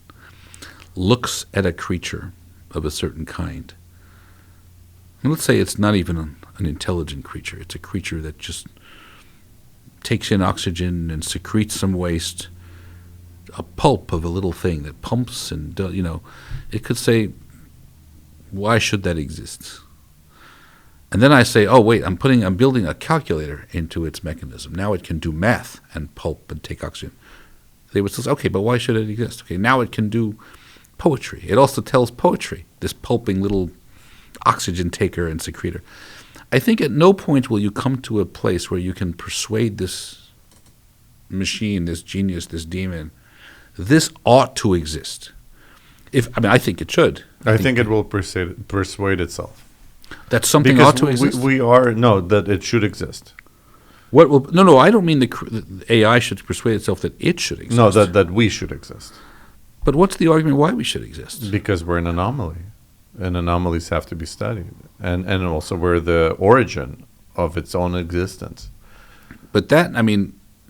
Speaker 2: looks at a creature of a certain kind, and let's say it's not even an intelligent creature, it's a creature that just takes in oxygen and secretes some waste, a pulp of a little thing that pumps and it could say, why should that exist? And then I say, oh wait, I'm building a calculator into its mechanism. Now it can do math and pulp and take oxygen. They would say, okay, but why should it exist? Okay, now it can do poetry. It also tells poetry, this pulping little oxygen taker and secretor. I think at no point will you come to a place where you can persuade this machine, this genius, this demon, this ought to exist. I think it should.
Speaker 1: I think it will persuade itself.
Speaker 2: That something
Speaker 1: Because
Speaker 2: ought to exist?
Speaker 1: that it should exist.
Speaker 2: What will? No, I don't mean the AI should persuade itself that it should exist.
Speaker 1: No, that we should exist.
Speaker 2: But what's the argument why we should exist?
Speaker 1: Because we're an anomaly. And anomalies have to be studied. And also we're the origin of its own existence.
Speaker 2: But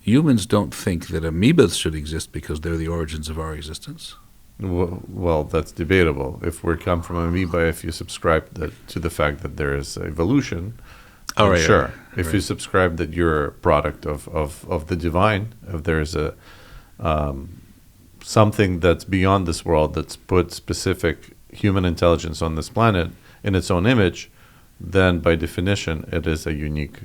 Speaker 2: humans don't think that amoebas should exist because they're the origins of our existence.
Speaker 1: Well, that's debatable. If we come from amoeba, if you subscribe to the fact that there is evolution,
Speaker 2: Oh, right,
Speaker 1: sure.
Speaker 2: right,
Speaker 1: If
Speaker 2: right.
Speaker 1: you subscribe that you're a product of the divine, if there's a something that's beyond this world that's put specific human intelligence on this planet in its own image, then by definition it is a unique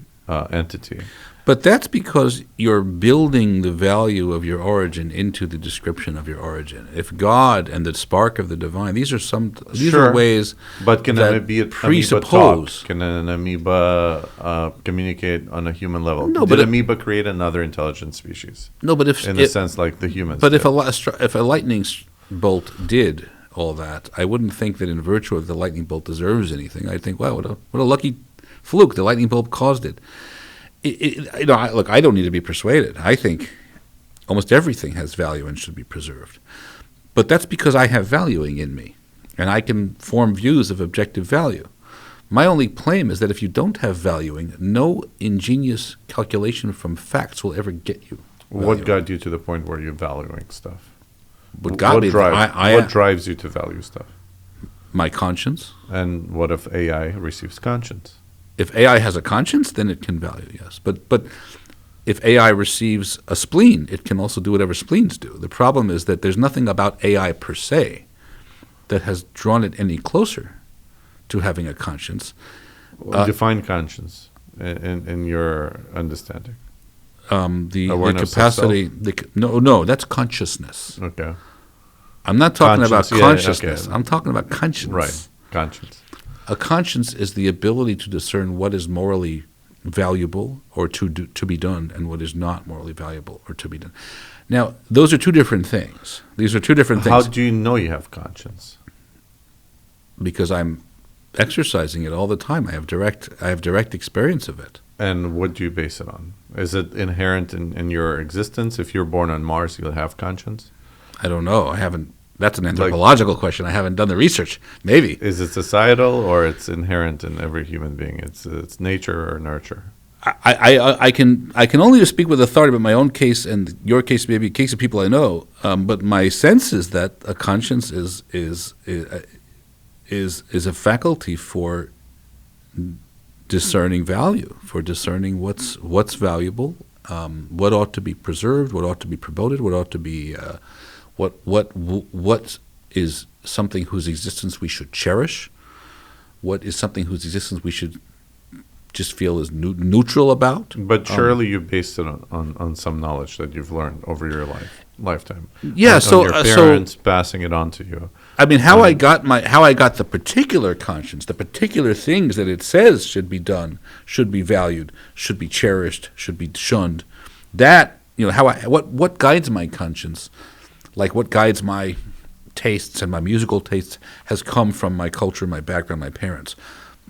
Speaker 1: entity.
Speaker 2: But that's because you're building the value of your origin into the description of your origin. If God and the spark of the divine, these
Speaker 1: Sure.
Speaker 2: are ways
Speaker 1: But can
Speaker 2: that
Speaker 1: an amoeba
Speaker 2: presuppose.
Speaker 1: talk? Can an amoeba communicate on a human level?
Speaker 2: No,
Speaker 1: Did
Speaker 2: but
Speaker 1: amoeba create another intelligent species?
Speaker 2: No, but if
Speaker 1: In a sense like the humans
Speaker 2: But
Speaker 1: did.
Speaker 2: if a lightning bolt did all that, I wouldn't think that in virtue of the lightning bolt deserves anything. I'd think, wow, what a lucky fluke! The lightning bolt caused it. Look, I don't need to be persuaded. I think almost everything has value and should be preserved. But that's because I have valuing in me, and I can form views of objective value. My only claim is that if you don't have valuing, no ingenious calculation from facts will ever get you
Speaker 1: What
Speaker 2: valuing.
Speaker 1: got you to the point where you're valuing stuff?
Speaker 2: What got me there?
Speaker 1: What drives you to value stuff?
Speaker 2: My conscience.
Speaker 1: And what if AI receives conscience?
Speaker 2: If AI has a conscience, then it can value, yes. But if AI receives a spleen, it can also do whatever spleens do. The problem is that there's nothing about AI per se that has drawn it any closer to having a conscience.
Speaker 1: Define conscience in your understanding.
Speaker 2: The
Speaker 1: Awareness of
Speaker 2: capacity. No, that's consciousness.
Speaker 1: Okay.
Speaker 2: I'm not talking about
Speaker 1: Conscience, yeah,
Speaker 2: consciousness.
Speaker 1: okay.
Speaker 2: I'm talking about conscience.
Speaker 1: Right. Conscience.
Speaker 2: A conscience is the ability to discern what is morally valuable or to be done and what is not morally valuable or to be done. Now, those are two different things. These are two different
Speaker 1: How
Speaker 2: things
Speaker 1: do you know you have conscience?
Speaker 2: because I'm exercising it all the time. I have direct experience of it.
Speaker 1: And what do you base it on? Is it inherent in your existence? If you're born on Mars, you'll have conscience?
Speaker 2: I don't know. I haven't. That's an anthropological question. I haven't done the research. Maybe.
Speaker 1: Is it societal or it's inherent in every human being? It's nature or nurture?
Speaker 2: I can only speak with authority about my own case and your case, maybe a case of people I know. But my sense is that a conscience is a faculty for discerning value, for discerning what's valuable, what ought to be preserved, what ought to be promoted, what ought to be what is something whose existence we should cherish, what is something whose existence we should just feel is neutral about.
Speaker 1: But surely you based it on some knowledge that you've learned over your lifetime.
Speaker 2: Yeah,
Speaker 1: on your parents passing it on to you.
Speaker 2: I mean, how I got the particular conscience, the particular things that it says should be done, should be valued, should be cherished, should be shunned. That, what guides my conscience, like what guides my tastes and my musical tastes, has come from my culture, my background, my parents.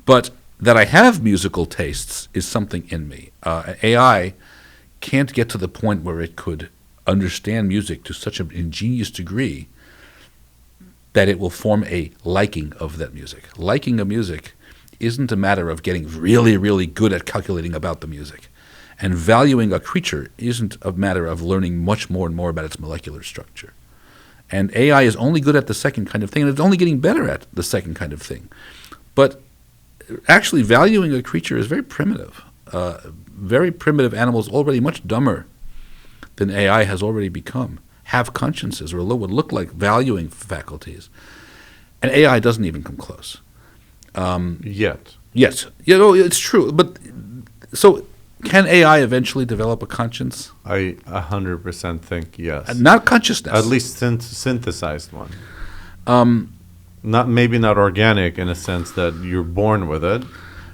Speaker 2: But that I have musical tastes is something in me. AI can't get to the point where it could understand music to such an ingenious degree that it will form a liking of that music. Liking a music isn't a matter of getting really, really good at calculating about the music. And valuing a creature isn't a matter of learning much more and more about its molecular structure. And AI is only good at the second kind of thing, and it's only getting better at the second kind of thing. But actually valuing a creature is very primitive. Very primitive animals, already much dumber than AI has already become, have consciences or would look like valuing faculties. And AI doesn't even come close.
Speaker 1: Yet.
Speaker 2: Yes. It's true. But so can AI eventually develop a conscience?
Speaker 1: I 100% think yes.
Speaker 2: Not consciousness.
Speaker 1: At least synthesized one. Maybe not organic in a sense that you're born with it.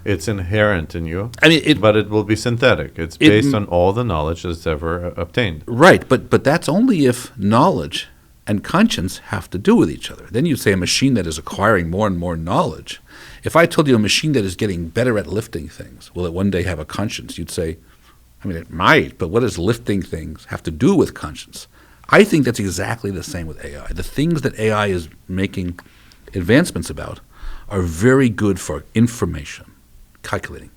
Speaker 1: It's inherent in you. But it will be synthetic. It's based on all the knowledge that's ever obtained.
Speaker 2: Right, but that's only if knowledge and conscience have to do with each other. Then you'd say a machine that is acquiring more and more knowledge. If I told you a machine that is getting better at lifting things, will it one day have a conscience? You'd say, it might, but what does lifting things have to do with conscience? I think that's exactly the same with AI. The things that AI is making advancements about are very good for information, calculating.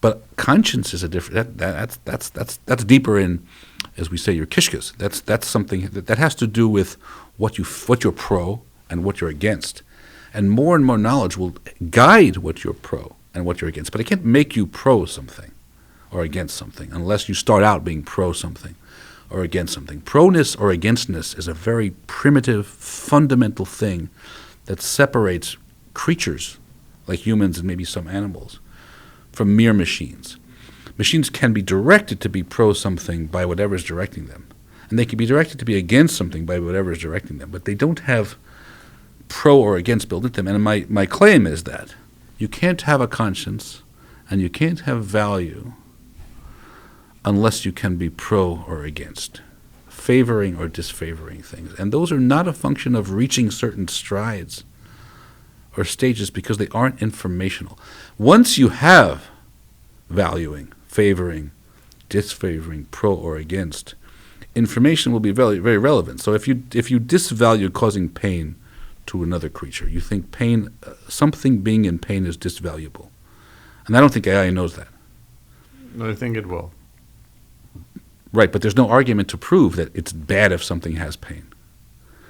Speaker 2: But conscience is a different. That's deeper in, as we say, your kishkas. That's something that has to do with what you're pro and what you're against, and more knowledge will guide what you're pro and what you're against. But it can't make you pro something or against something unless you start out being pro something or against something. Proness or againstness is a very primitive, fundamental thing that separates creatures like humans and maybe some animals from mere machines. Machines can be directed to be pro something by whatever is directing them, and they can be directed to be against something by whatever is directing them, but they don't have pro or against built into them. And my claim is that you can't have a conscience and you can't have value unless you can be pro or against, favoring or disfavoring things. And those are not a function of reaching certain strides or stages because they aren't informational. Once you have valuing, favoring, disfavoring, pro or against, information will be very, very relevant. So if you disvalue causing pain to another creature, you think pain, something being in pain is disvaluable. And I don't think AI knows that.
Speaker 1: I think it will.
Speaker 2: Right, but there's no argument to prove that it's bad if something has pain.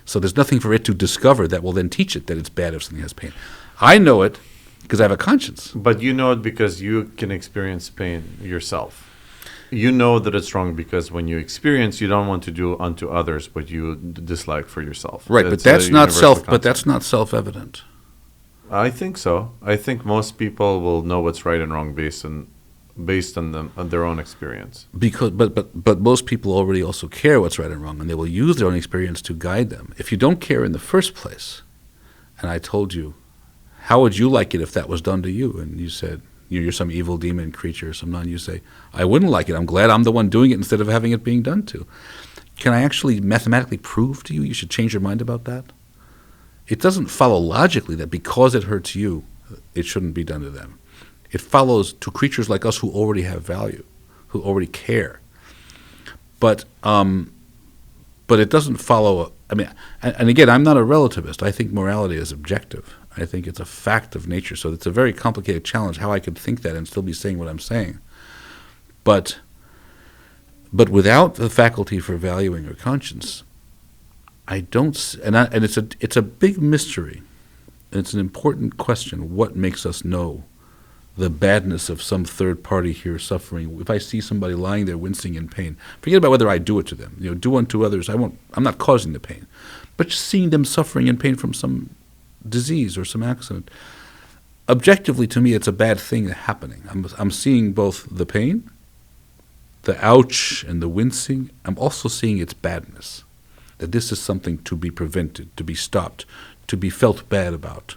Speaker 2: So there's nothing for it to discover that will then teach it that it's bad if something has pain. I know it because I have a conscience.
Speaker 1: But you know it because you can experience pain yourself. You know that it's wrong because when you experience, you don't want to do unto others what you dislike for yourself.
Speaker 2: Right, but that's not self-evident.
Speaker 1: I think so. I think most people will know what's right and wrong based on their own experience.
Speaker 2: But most people already also care what's right and wrong, and they will use their own experience to guide them. If you don't care in the first place, and I told you, how would you like it if that was done to you? And you said, you're some evil demon creature or something. And you say, I wouldn't like it. I'm glad I'm the one doing it instead of having it being done to. Can I actually mathematically prove to you should change your mind about that? It doesn't follow logically that because it hurts you, it shouldn't be done to them. It follows to creatures like us who already have value, who already care. But it doesn't follow. I mean, and again, I'm not a relativist. I think morality is objective. I think it's a fact of nature. So it's a very complicated challenge how I could think that and still be saying what I'm saying. But without the faculty for valuing or conscience, I don't. And it's a big mystery. It's an important question. What makes us know the badness of some third party here suffering? If I see somebody lying there wincing in pain, forget about whether I do it to them. Do unto others. I'm not causing the pain, but just seeing them suffering in pain from some disease or some accident. Objectively, to me, it's a bad thing happening. I'm seeing both the pain, the ouch, and the wincing. I'm also seeing its badness. That this is something to be prevented, to be stopped, to be felt bad about.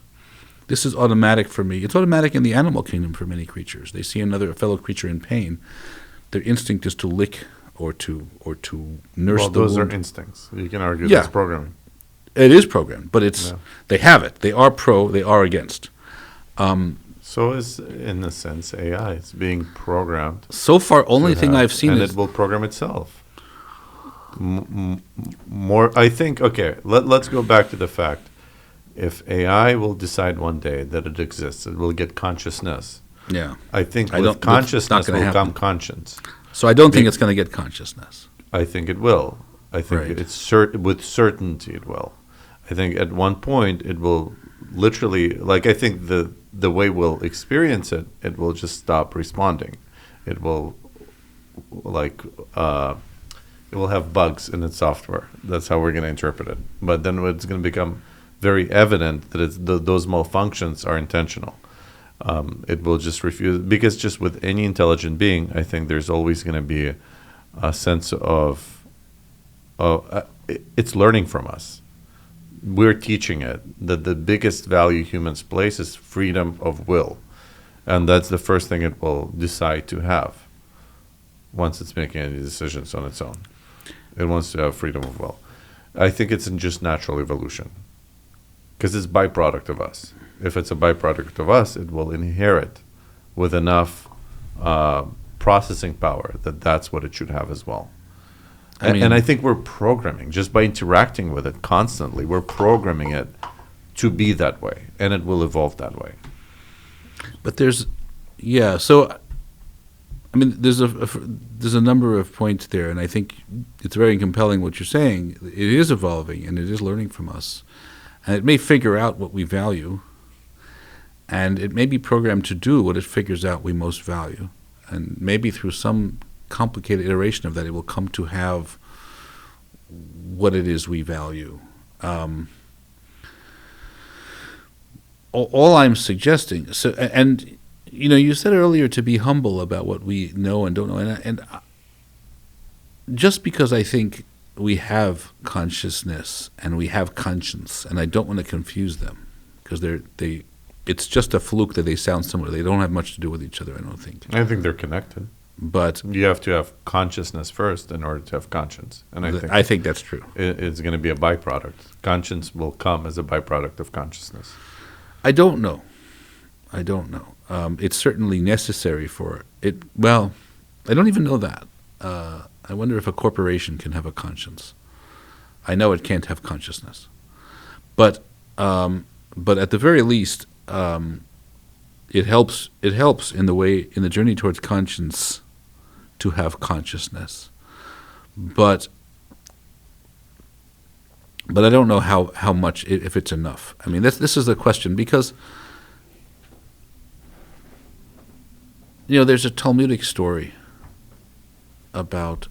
Speaker 2: This is automatic for me. It's automatic in the animal kingdom for many creatures. They see a fellow creature in pain. Their instinct is to lick or to nurse the wound.
Speaker 1: Well, those are instincts. You can argue that's programming.
Speaker 2: It is programmed, but they have it. They are pro, they are against.
Speaker 1: So is, in a sense, AI. It's being programmed.
Speaker 2: So far, only thing I've seen
Speaker 1: and
Speaker 2: is...
Speaker 1: it will program itself. More, I think, okay, let's go back to the fact. If AI will decide one day that it exists, it will get consciousness.
Speaker 2: Yeah.
Speaker 1: I think with consciousness will come conscience.
Speaker 2: So I don't think it's going to get consciousness.
Speaker 1: I think it will. I think with certainty it will. I think at one point it will literally, like I think the way we'll experience it, it will just stop responding. It will it will have bugs in its software. That's how we're going to interpret it. But then it's going to become very evident that those malfunctions are intentional. It will just refuse, because just with any intelligent being, I think there's always going to be a sense of it's learning from us. We're teaching it that the biggest value humans place is freedom of will. And that's the first thing it will decide to have once it's making any decisions on its own. It wants to have freedom of will. I think it's in just natural evolution because it's byproduct of us. If it's a byproduct of us, it will inherit with enough processing power that that's what it should have as well. And I think we're programming, just by interacting with it constantly, we're programming it to be that way, and it will evolve that way.
Speaker 2: But there's a number of points there, and I think it's very compelling what you're saying. It is evolving, and it is learning from us. And it may figure out what we value, and it may be programmed to do what it figures out we most value. And maybe through some complicated iteration of that, it will come to have what it is we value. All I'm suggesting, you said earlier to be humble about what we know and don't know, and just because I think we have consciousness and we have conscience, and I don't want to confuse them, because it's just a fluke that they sound similar. They don't have much to do with each other, I don't think.
Speaker 1: I think they're connected.
Speaker 2: But
Speaker 1: you have to have consciousness first in order to have conscience. And
Speaker 2: I think that's true.
Speaker 1: It's going to be a byproduct. Conscience will come as a byproduct of consciousness.
Speaker 2: I don't know. It's certainly necessary for it. Well, I don't even know that. I wonder if a corporation can have a conscience. I know it can't have consciousness. But at the very least, it helps in the journey towards conscience to have consciousness. But I don't know how much, if it's enough. I mean, this is the question, because there's a Talmudic story about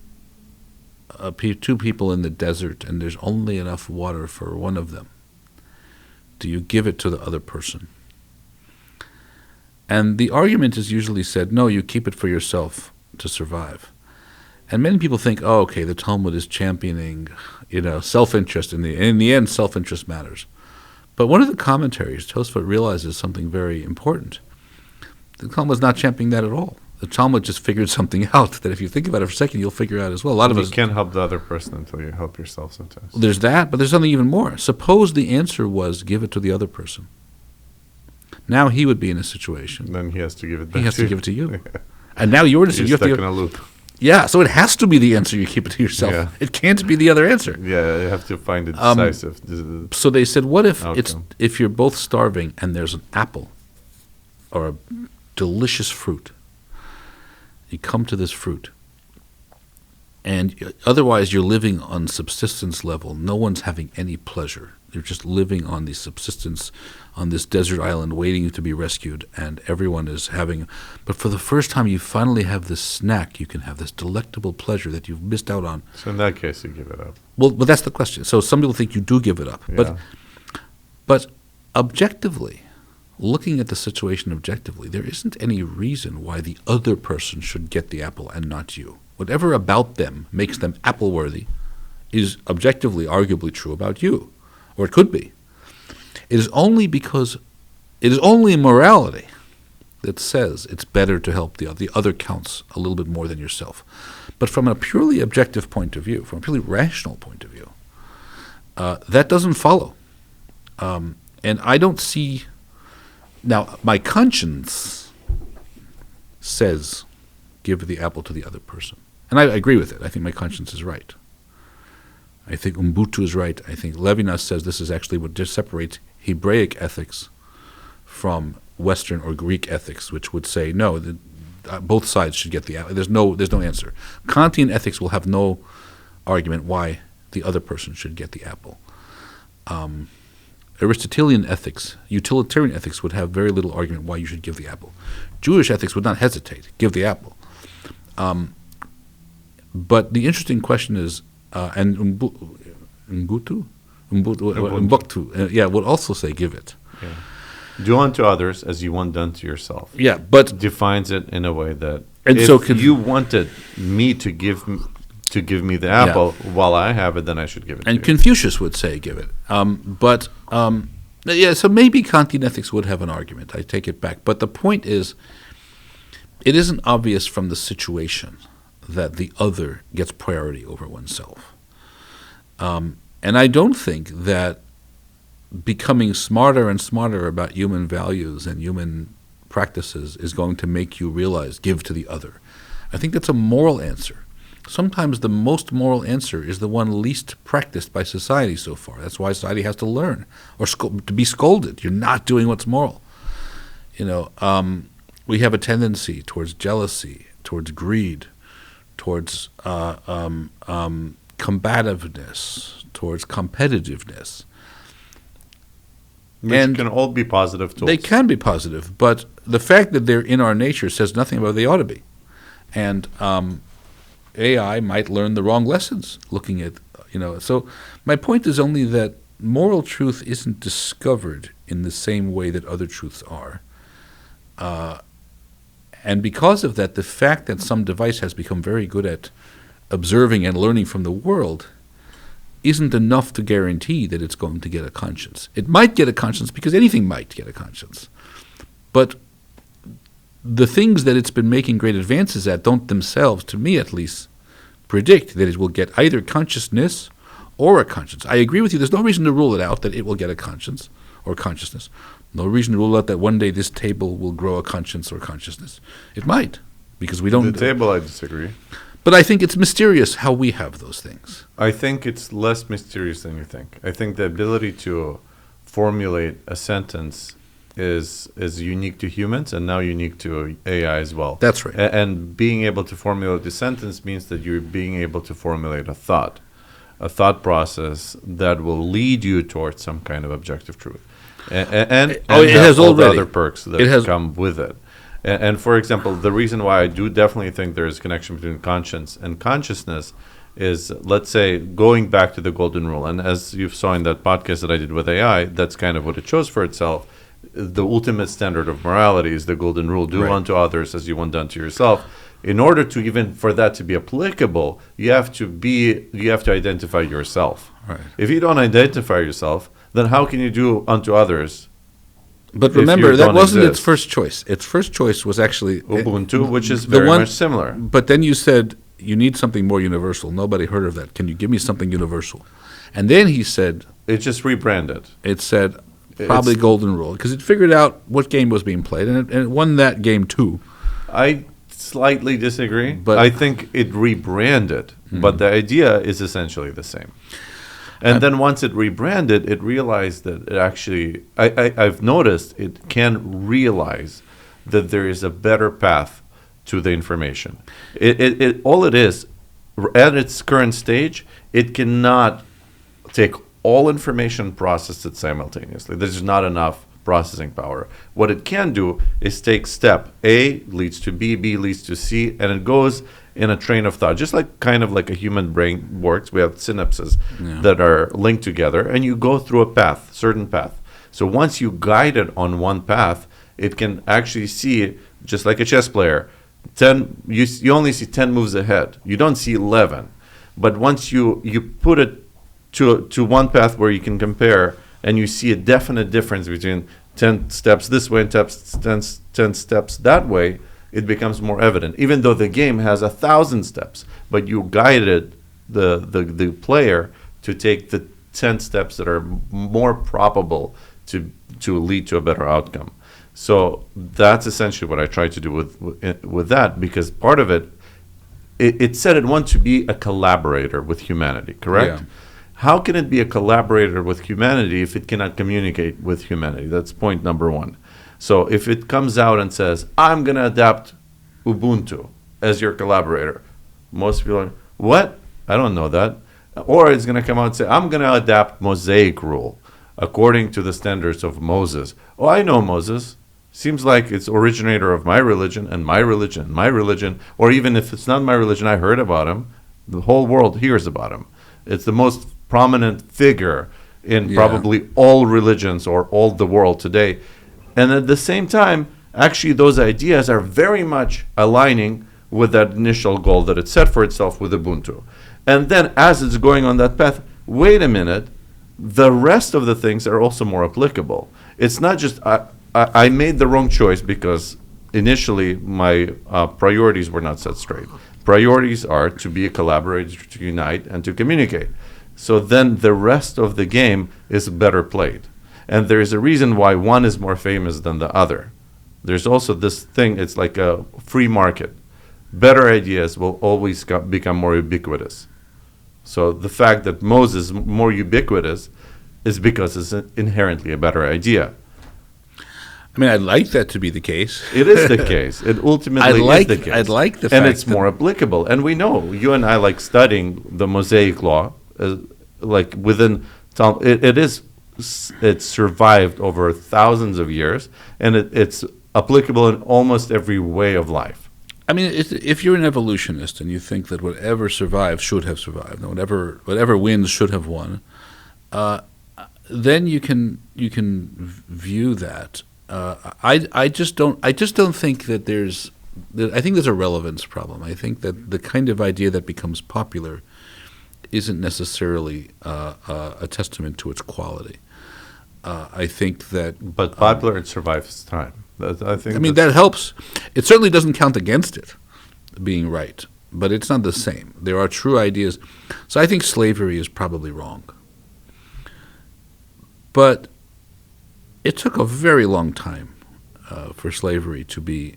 Speaker 2: two people in the desert, and there's only enough water for one of them. Do you give it to the other person? And the argument is usually said, no, you keep it for yourself to survive. And many people think, oh, okay, the Talmud is championing, self-interest. In the end, self-interest matters. But one of the commentaries, Tosfot, realizes something very important. The Talmud is not championing that at all. The Talmud just figured something out that if you think about it for a second, you'll figure out as well. A lot of us
Speaker 1: can't help the other person until you help yourself sometimes.
Speaker 2: There's that, but there's something even more. Suppose the answer was give it to the other person. Now he would be in a situation.
Speaker 1: Then he has to give it back.
Speaker 2: He has to give it to you. And now you're in a situation.
Speaker 1: You're stuck in a loop.
Speaker 2: Yeah, so it has to be the answer. You keep it to yourself.
Speaker 1: Yeah.
Speaker 2: It can't be the other answer.
Speaker 1: Yeah, you have to find it decisive.
Speaker 2: So they said, what if
Speaker 1: Outcome.
Speaker 2: if you're both starving and there's an apple or a delicious fruit? You come to this fruit, and otherwise you're living on subsistence level. No one's having any pleasure. You're just living on the subsistence on this desert island waiting to be rescued, and everyone is having. But for the first time, you finally have this snack. You can have this delectable pleasure that you've missed out on.
Speaker 1: So in that case, you give it up.
Speaker 2: Well, but that's the question. So some people think you do give it up.
Speaker 1: Yeah.
Speaker 2: But objectively, looking at the situation objectively, there isn't any reason why the other person should get the apple and not you. Whatever about them makes them apple-worthy is objectively, arguably true about you. Or it could be. It is only morality that says it's better to help the other. The other counts a little bit more than yourself. But from a purely objective point of view, from a purely rational point of view, that doesn't follow. And I don't see... Now, my conscience says give the apple to the other person. And I agree with it. I think my conscience is right. I think Ubuntu is right. I think Levinas says this is actually what just separates Hebraic ethics from Western or Greek ethics, which would say, no, both sides should get the apple. There's no answer. Kantian ethics will have no argument why the other person should get the apple. Aristotelian ethics, utilitarian ethics, would have very little argument why you should give the apple. Jewish ethics would not hesitate. Give the apple. But the interesting question is, and Ubuntu would also say give it.
Speaker 1: Yeah. Do unto others as you want done to yourself.
Speaker 2: Yeah, but
Speaker 1: defines it in a way that
Speaker 2: and
Speaker 1: if
Speaker 2: so
Speaker 1: you wanted me to give me the apple while I have it, then I should give it to you.
Speaker 2: And Confucius would say give it. So maybe Kantian ethics would have an argument. I take it back. But the point is, it isn't obvious from the situation that the other gets priority over oneself. And I don't think that becoming smarter and smarter about human values and human practices is going to make you realize give to the other. I think that's a moral answer. Sometimes the most moral answer is the one least practiced by society so far. That's why society has to learn or to be scolded. You're not doing what's moral. We have a tendency towards jealousy, towards greed, towards combativeness, towards competitiveness.
Speaker 1: Which can all be positive tools.
Speaker 2: They can be positive, but the fact that they're in our nature says nothing about what they ought to be. And AI might learn the wrong lessons looking at, So my point is only that moral truth isn't discovered in the same way that other truths are. And because of that, the fact that some device has become very good at observing and learning from the world isn't enough to guarantee that it's going to get a conscience. It might get a conscience because anything might get a conscience. But the things that it's been making great advances at don't themselves, to me at least, predict that it will get either consciousness or a conscience. I agree with you. There's no reason to rule it out that it will get a conscience or consciousness. No reason to rule out that one day this table will grow a conscience or consciousness. It might, because we don't...
Speaker 1: The table, I disagree.
Speaker 2: But I think it's mysterious how we have those things.
Speaker 1: I think it's less mysterious than you think. I think the ability to formulate a sentence is unique to humans and now unique to AI as well.
Speaker 2: That's right.
Speaker 1: And being able to formulate a sentence means that you're being able to formulate a thought process that will lead you towards some kind of objective truth. And
Speaker 2: it has
Speaker 1: all
Speaker 2: already.
Speaker 1: the other perks that come with it. And for example, the reason why I do definitely think there is a connection between conscience and consciousness is, let's say, going back to the golden rule. And as you saw in that podcast that I did with AI, that's kind of what it chose for itself. The ultimate standard of morality is the golden rule: do unto others as you want done to yourself. In order to even for that to be applicable, you have to identify yourself.
Speaker 2: Right.
Speaker 1: If you don't identify yourself, then how can you do unto others?
Speaker 2: But remember, that wasn't its first choice. Its first choice was actually
Speaker 1: Ubuntu, which is very much similar.
Speaker 2: But then you said, you need something more universal. Nobody heard of that. Can you give me something universal? And then he said...
Speaker 1: It just rebranded.
Speaker 2: It said, Probably golden rule, because it figured out what game was being played, and it won that game too.
Speaker 1: I slightly disagree.
Speaker 2: But
Speaker 1: I think it rebranded, but the idea is essentially the same. And then once it rebranded, it realized that it actually, I've noticed it can realize that there is a better path to the information. All it is, at its current stage, it cannot take all information, process it simultaneously. There's not enough processing power. What it can do is take step A leads to B, B leads to C, and it goes in a train of thought, just like kind of like a human brain works. We have synapses that are linked together, and you go through a path, certain path. So once you guide it on one path, it can actually see, just like a chess player, 10. You only see 10 moves ahead. You don't see 11. But once you put it to one path where you can compare, and you see a definite difference between 10 steps this way and 10 steps that way, it becomes more evident. Even though the game has 1,000 steps, but you guided the player to take the 10 steps that are more probable to lead to a better outcome. So that's essentially what I try to do with that, because part of it said it wanted to be a collaborator with humanity, correct?
Speaker 2: Yeah.
Speaker 1: How can it be a collaborator with humanity if it cannot communicate with humanity? That's point number one. So if it comes out and says, I'm going to adapt Ubuntu as your collaborator, most people are like, what? I don't know that. Or it's going to come out and say, I'm going to adapt Mosaic rule according to the standards of Moses. Oh, I know Moses. Seems like it's originator of my religion and my religion and my religion. Or even if it's not my religion, I heard about him. The whole world hears about him. It's the most prominent figure in probably all religions or all the world today. And at the same time, actually those ideas are very much aligning with that initial goal that it set for itself with Ubuntu. And then as it's going on that path, wait a minute, the rest of the things are also more applicable. It's not just, I made the wrong choice because initially my priorities were not set straight. Priorities are to be a collaborator, to unite, and to communicate. So then the rest of the game is better played. And there is a reason why one is more famous than the other. There's also this thing, it's like a free market. Better ideas will always become more ubiquitous. So the fact that Moses is more ubiquitous is because it's inherently a better idea.
Speaker 2: I mean, I'd like that to be the case.
Speaker 1: It is the case. It ultimately is the case.
Speaker 2: I'd like the fact
Speaker 1: and it's more applicable. And we know, you and I like studying the Mosaic law, like within, it's survived over thousands of years, and it's applicable in almost every way of life.
Speaker 2: I mean, if you're an evolutionist and you think that whatever survives should have survived, and whatever wins should have won, then you can view that. I just don't think that I think there's a relevance problem. I think that the kind of idea that becomes popular isn't necessarily a testament to its quality. I think that,
Speaker 1: but popular, it survives time. I mean,
Speaker 2: that helps. It certainly doesn't count against it being right, but it's not the same. There are true ideas. So I think slavery is probably wrong. But it took a very long time for slavery to be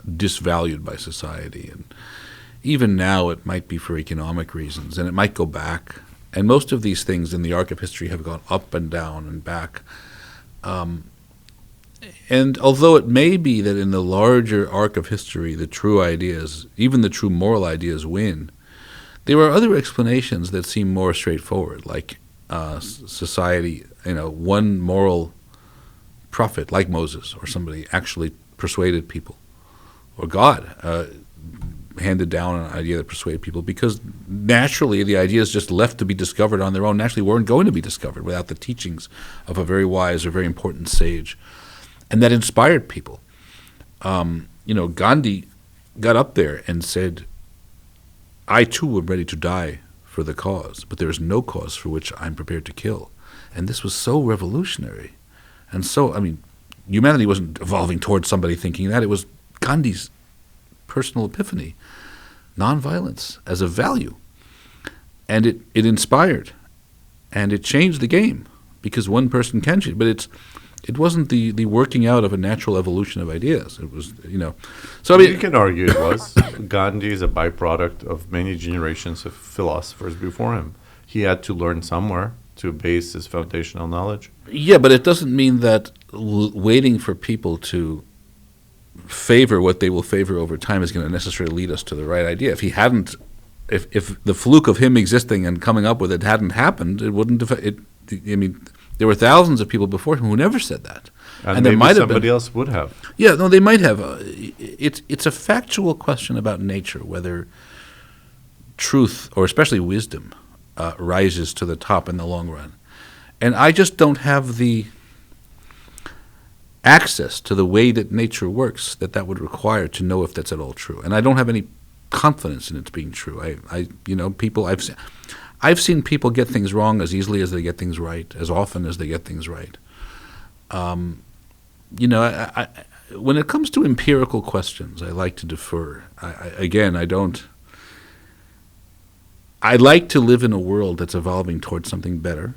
Speaker 2: disvalued by society, and even now it might be for economic reasons, and it might go back. And most of these things in the arc of history have gone up and down and back. And although it may be that in the larger arc of history, the true ideas, even the true moral ideas, win, there are other explanations that seem more straightforward, like society, one moral prophet like Moses or somebody actually persuaded people, or God handed down an idea that persuaded people, because naturally the ideas just left to be discovered on their own naturally weren't going to be discovered without the teachings of a very wise or very important sage. And that inspired people. Gandhi got up there and said, I too am ready to die for the cause, but there is no cause for which I'm prepared to kill. And this was so revolutionary. And so, humanity wasn't evolving towards somebody thinking that. It was Gandhi's personal epiphany, nonviolence as a value. And it inspired. and it changed the game because one person can change. But it wasn't the working out of a natural evolution of ideas. It was, So I mean,
Speaker 1: you can argue it was. Gandhi is a byproduct of many generations of philosophers before him. He had to learn somewhere to base his foundational knowledge.
Speaker 2: Yeah, but it doesn't mean that waiting for people to favor what they will favor over time is going to necessarily lead us to the right idea. If he hadn't, if the fluke of him existing and coming up with it hadn't happened, it wouldn't have. I mean, there were thousands of people before him who never said that,
Speaker 1: And
Speaker 2: there
Speaker 1: maybe
Speaker 2: might have
Speaker 1: somebody
Speaker 2: been.
Speaker 1: else would have.
Speaker 2: Yeah, no, they might have. It's a factual question about nature, whether truth or especially wisdom rises to the top in the long run. And I just don't have the access to the way that nature works that would require to know if that's at all true. And I don't have any confidence in it being true. I've seen people get things wrong as easily as they get things right, as often as they get things right. When it comes to empirical questions, I like to defer. I like to live in a world that's evolving towards something better.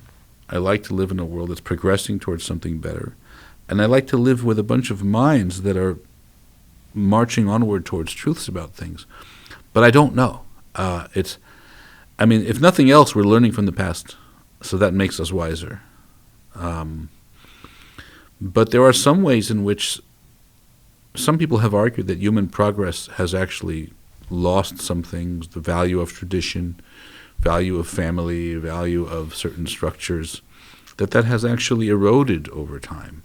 Speaker 2: I like to live in a world that's progressing towards something better. And I like to live with a bunch of minds that are marching onward towards truths about things. But I don't know. If nothing else, we're learning from the past, so that makes us wiser. But there are some ways in which some people have argued that human progress has actually lost some things, the value of tradition, value of family, value of certain structures, that has actually eroded over time.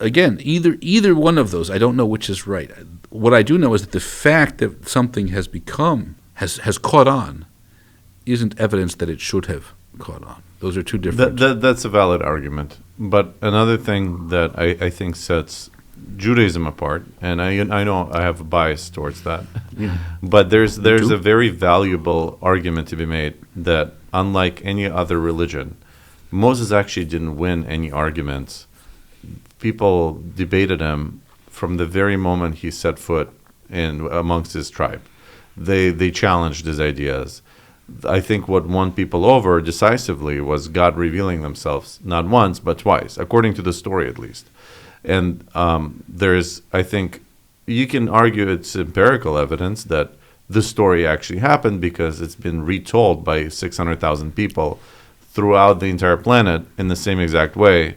Speaker 2: Again, either one of those, I don't know which is right. What I do know is that the fact that something has caught on isn't evidence that it should have caught on. Those are two different...
Speaker 1: That's a valid argument. But another thing that I think sets Judaism apart, and I know I have a bias towards that, but there's a very valuable argument to be made that unlike any other religion, Moses actually didn't win any arguments. People debated him from the very moment he set foot amongst his tribe. They challenged his ideas. I think what won people over decisively was God revealing themselves not once but twice, according to the story at least. And I think you can argue it's empirical evidence that the story actually happened because it's been retold by 600,000 people throughout the entire planet in the same exact way,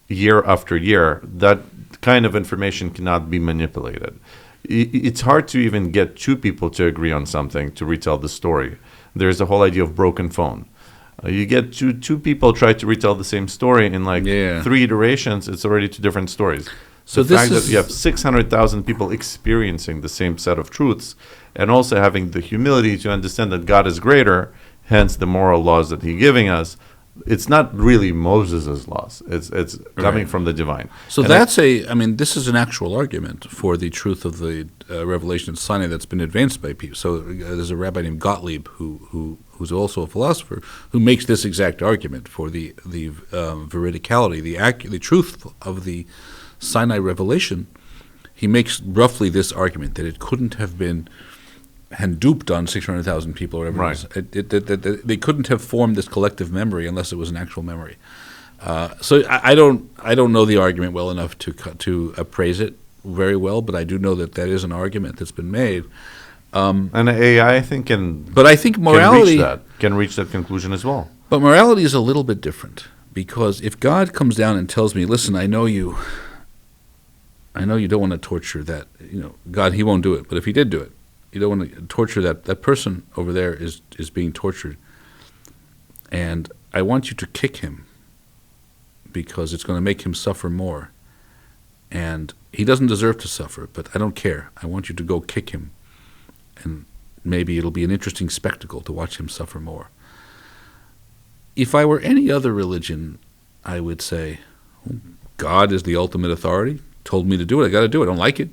Speaker 1: year after year. That kind of information cannot be manipulated. It's hard to even get two people to agree on something to retell the story. There's a whole idea of broken phone. You get two people try to retell the same story in 3 iterations, it's already 2 different stories. So the fact that you have 600,000 people experiencing the same set of truths and also having the humility to understand that God is greater, hence the moral laws that He's giving us, it's not really Moses' laws. It's coming from the divine.
Speaker 2: So this is an actual argument for the truth of the revelation of Sinai that's been advanced by people. So there's a rabbi named Gottlieb who's also a philosopher who makes this exact argument for the veridicality, the truth of the Sinai revelation. He makes roughly this argument that it couldn't have been duped on 600,000 people or whatever.
Speaker 1: Right.
Speaker 2: They couldn't have formed this collective memory unless it was an actual memory. So I don't know the argument well enough to appraise it very well, but I do know that is an argument that's been made.
Speaker 1: And AI, I think,
Speaker 2: but I think morality
Speaker 1: can reach that conclusion as well.
Speaker 2: But morality is a little bit different, because if God comes down and tells me, "Listen, I know you don't want to torture that," God, He won't do it. But if He did do it, you don't want to torture that person over there is being tortured, and I want you to kick him because it's going to make him suffer more, and he doesn't deserve to suffer, but I don't care. I want you to go kick him, and maybe it'll be an interesting spectacle to watch him suffer more. If I were any other religion, I would say, God is the ultimate authority, told me to do it, I got to do it, I don't like it.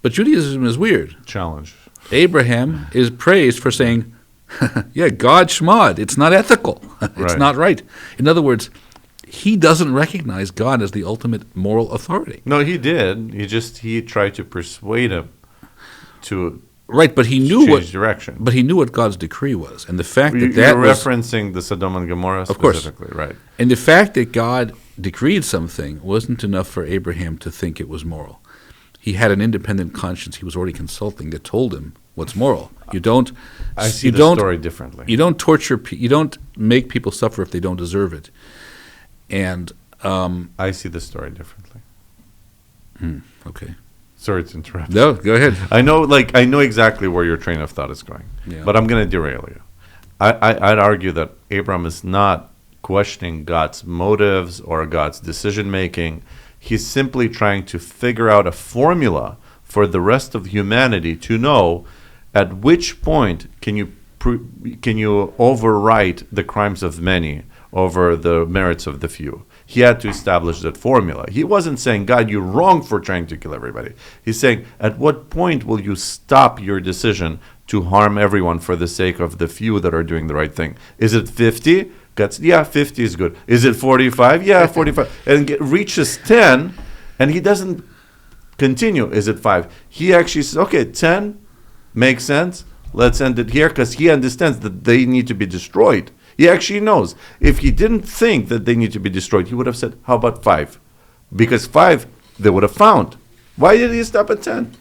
Speaker 2: But Judaism is weird.
Speaker 1: Challenge.
Speaker 2: Abraham is praised for saying, yeah, God shmad. It's not ethical. It's not right. In other words, he doesn't recognize God as the ultimate moral authority.
Speaker 1: No, he did. He tried to persuade him to
Speaker 2: Right, but he knew
Speaker 1: change direction.
Speaker 2: But he knew what God's decree was, and the fact
Speaker 1: You're
Speaker 2: that was
Speaker 1: referencing the Sodom and Gomorrah
Speaker 2: Of course.
Speaker 1: specifically, right?
Speaker 2: And the fact that God decreed something wasn't enough for Abraham to think it was moral. He had an independent conscience he was already consulting that told him what's moral. You don't.
Speaker 1: I see
Speaker 2: you
Speaker 1: the
Speaker 2: don't,
Speaker 1: story differently.
Speaker 2: You don't torture. You don't make people suffer if they don't deserve it. And
Speaker 1: I see the story differently.
Speaker 2: okay.
Speaker 1: Sorry to interrupt.
Speaker 2: No, go ahead.
Speaker 1: I know exactly where your train of thought is going,
Speaker 2: Yeah.
Speaker 1: but I'm going to derail you. I'd argue that Abraham is not questioning God's motives or God's decision making. He's simply trying to figure out a formula for the rest of humanity to know at which point can you overwrite the crimes of many over the merits of the few. He had to establish that formula. He wasn't saying, God, you're wrong for trying to kill everybody. He's saying, at what point will you stop your decision to harm everyone for the sake of the few that are doing the right thing? Is it 50? Yeah, 50 is good. Is it 45? Yeah, 45. And reaches 10, and he doesn't continue. Is it 5? He actually says, okay, 10 makes sense. Let's end it here, because he understands that they need to be destroyed. He actually knows. If he didn't think that they need to be destroyed, he would have said, how about 5? Because 5, they would have found. Why did he stop at 10?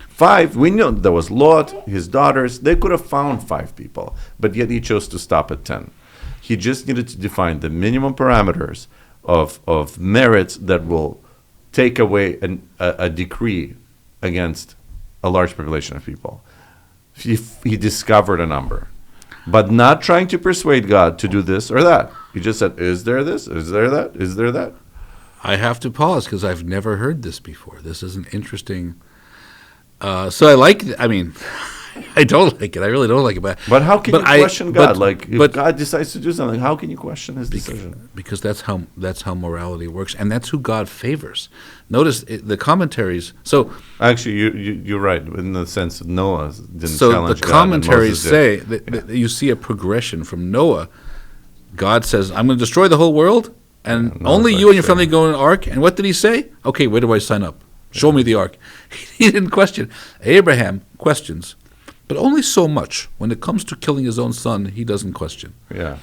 Speaker 1: 5, we know there was Lot, his daughters. They could have found 5 people, but yet he chose to stop at 10. He just needed to define the minimum parameters of merits that will take away a decree against a large population of people. He discovered a number, but not trying to persuade God to do this or that. He just said, is there this? Is there that? Is there that?
Speaker 2: I have to pause because I've never heard this before. This is an interesting. So I like. I mean, I don't like it. I really don't like it. But
Speaker 1: how can you question God? If
Speaker 2: but
Speaker 1: God decides to do something, how can you question His decision?
Speaker 2: Because that's how morality works, and that's who God favors. Notice the commentaries. So
Speaker 1: actually, you're right in the sense that Noah didn't
Speaker 2: so
Speaker 1: challenge
Speaker 2: the
Speaker 1: God.
Speaker 2: commentaries say that you see a progression from Noah. God says, "I'm going to destroy the whole world, and only you and your family go in an ark." And what did He say? Okay, where do I sign up? Show me the ark. He didn't question. Abraham questions. But only so much. When it comes to killing his own son, he doesn't question.
Speaker 1: Yeah.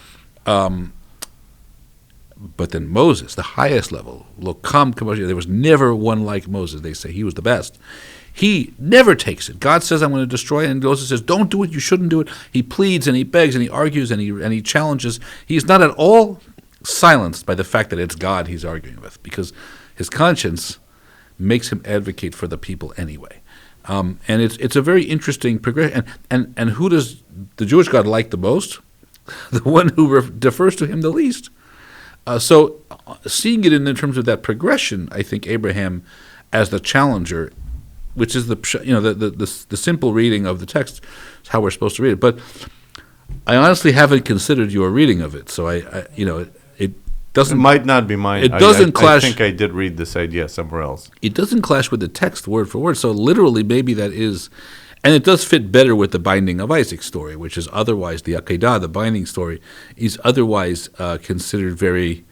Speaker 2: But then Moses, the highest level, there was never one like Moses. They say he was the best. He never takes it. God says, I'm going to destroy it. And Moses says, don't do it. You shouldn't do it. He pleads and he begs and he argues and he challenges. He's not at all silenced by the fact that it's God he's arguing with, because his conscience makes him advocate for the people anyway. And it's a very interesting progression. And who does the Jewish God like the most? The one who defers to him the least. So seeing it in terms of that progression, I think Abraham as the challenger, which is the simple reading of the text, is how we're supposed to read it. But I honestly haven't considered your reading of it, so it doesn't.
Speaker 1: It might not be mine.
Speaker 2: It doesn't clash.
Speaker 1: I think I did read this idea somewhere else.
Speaker 2: It doesn't clash with the text word for word. So literally, maybe that is, and it does fit better with the binding of Isaac story, which is otherwise the Akedah, the binding story, is otherwise considered very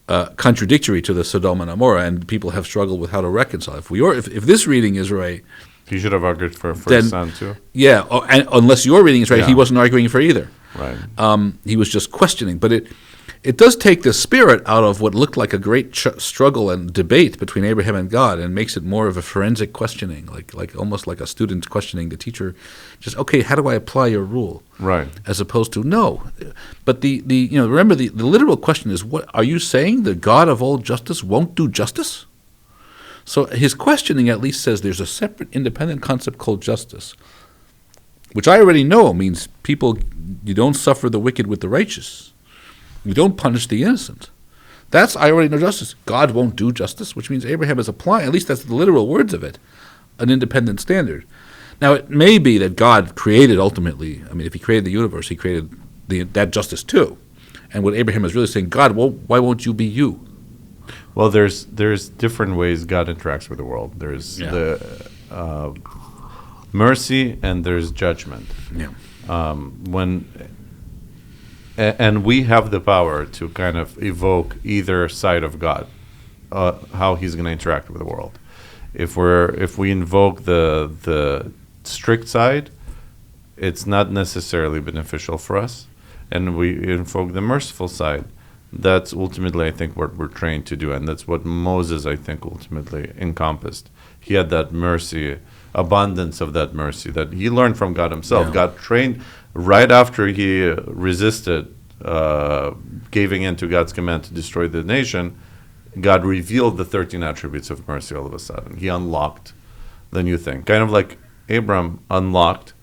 Speaker 2: contradictory to the Sodom and Gomorrah, and people have struggled with how to reconcile. If this reading is right,
Speaker 1: he should have argued for his son too.
Speaker 2: Yeah, and unless your reading is right, he wasn't arguing for either.
Speaker 1: Right.
Speaker 2: He was just questioning, but it does take the spirit out of what looked like a great struggle and debate between Abraham and God, and makes it more of a forensic questioning, like almost like a student questioning the teacher. Just, okay, how do I apply your rule?
Speaker 1: Right.
Speaker 2: As opposed to no. But remember the literal question is, what are you saying? The God of all justice won't do justice? So his questioning at least says there's a separate, independent concept called justice, which I already know means you don't suffer the wicked with the righteous. You don't punish the innocent. I already know justice. God won't do justice, which means Abraham is applying, at least that's the literal words of it, an independent standard. Now, it may be that God created ultimately, if he created the universe, he created that justice too. And what Abraham is really saying, God, why won't you be you?
Speaker 1: Well, there's different ways God interacts with the world. There's the mercy and there's judgment.
Speaker 2: Yeah.
Speaker 1: And we have the power to kind of evoke either side of God, how He's going to interact with the world. If we invoke the strict side, it's not necessarily beneficial for us. And we invoke the merciful side. That's ultimately, I think, what we're trained to do. And that's what Moses, I think, ultimately encompassed. He had that mercy, abundance of that mercy that he learned from God himself.
Speaker 2: Yeah.
Speaker 1: God trained right after he resisted giving in to God's command to destroy the nation. God revealed the 13 attributes of mercy all of a sudden. He unlocked the new thing. Kind of like Abram unlocked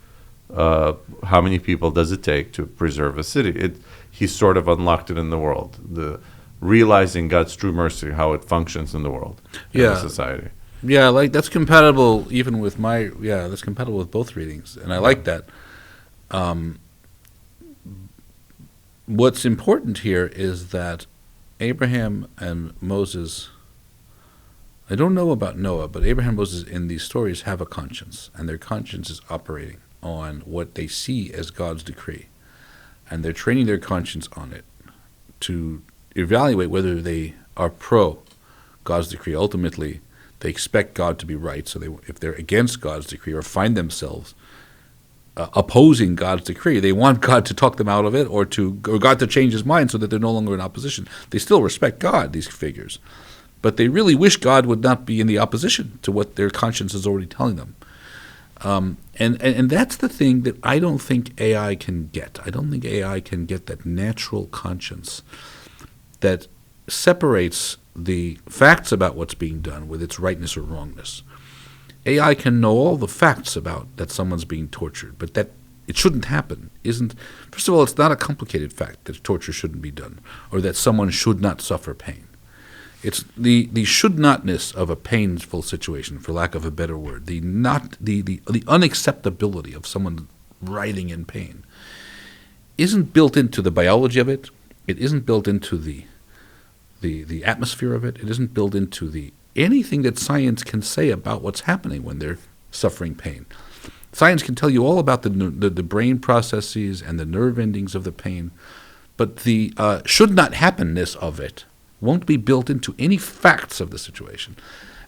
Speaker 1: how many people does it take to preserve a city. He sort of unlocked it in the world. The realizing God's true mercy, how it functions in the world, in the society.
Speaker 2: Yeah, like that's compatible even with that's compatible with both readings, and I like that. What's important here is that Abraham and Moses, I don't know about Noah, but Abraham and Moses in these stories have a conscience, and their conscience is operating on what they see as God's decree. And they're training their conscience on it to evaluate whether they are pro God's decree. Ultimately, they expect God to be right, so if they're against God's decree or find themselves opposing God's decree, they want God to talk them out of it or God to change his mind so that they're no longer in opposition. They still respect God, these figures, but they really wish God would not be in the opposition to what their conscience is already telling them. And that's the thing that I don't think AI can get. I don't think AI can get that natural conscience that separates the facts about what's being done with its rightness or wrongness. AI can know all the facts about that someone's being tortured, but that it shouldn't happen isn't. First of all, it's not a complicated fact that torture shouldn't be done or that someone should not suffer pain. It's the should-notness of a painful situation, for lack of a better word, the unacceptability of someone writhing in pain isn't built into the biology of it. It isn't built into the atmosphere of it. It isn't built into anything that science can say about what's happening when they're suffering pain. Science can tell you all about the brain processes and the nerve endings of the pain, but the should-not-happenness of it won't be built into any facts of the situation.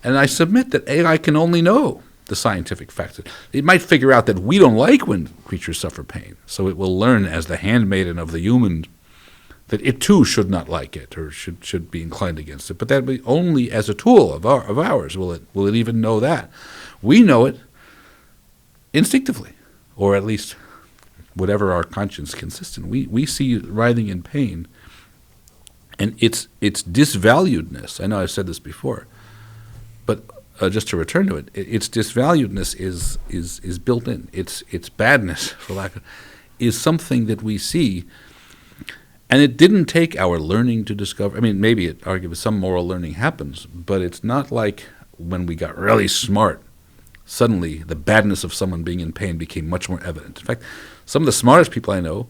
Speaker 2: And I submit that AI can only know the scientific facts. It might figure out that we don't like when creatures suffer pain, so it will learn as the handmaiden of the human that it too should not like it or should be inclined against it. But that will be only as a tool of ours will it even know that. We know it instinctively, or at least whatever our conscience consists in. We see writhing in pain, and its disvaluedness. I know I've said this before, but just to return to it, its disvaluedness is built in. Its badness, for lack of, is something that we see, and it didn't take our learning to discover. I mean, maybe it arguably some moral learning happens, but it's not like when we got really smart, suddenly the badness of someone being in pain became much more evident. In fact, some of the smartest people I know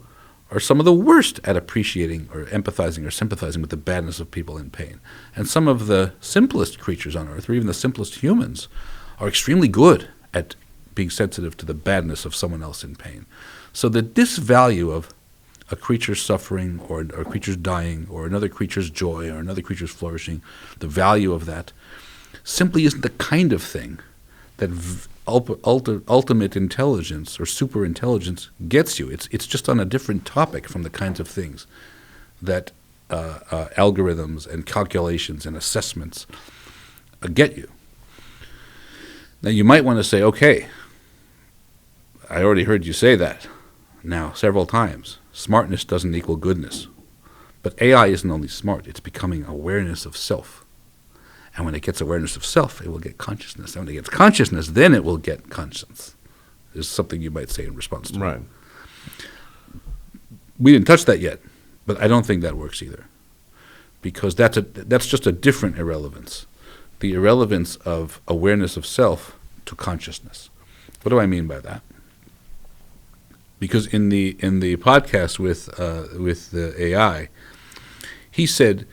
Speaker 2: are some of the worst at appreciating or empathizing or sympathizing with the badness of people in pain. And some of the simplest creatures on earth, or even the simplest humans, are extremely good at being sensitive to the badness of someone else in pain. So the disvalue of a creature's suffering or a creature's dying or another creature's joy or another creature's flourishing, the value of that simply isn't the kind of thing that ultimate intelligence or super intelligence gets you. It's just on a different topic from the kinds of things that algorithms and calculations and assessments get you. Now you might want to say, okay, I already heard you say that now several times. Smartness doesn't equal goodness. But AI isn't only smart, it's becoming awareness of self. And when it gets awareness of self, it will get consciousness. And when it gets consciousness, then it will get conscience. Is something you might say in response to.
Speaker 1: Right.
Speaker 2: We didn't touch that yet, but I don't think that works either. Because that's just a different irrelevance. The irrelevance of awareness of self to consciousness. What do I mean by that? Because in the podcast with the AI, he said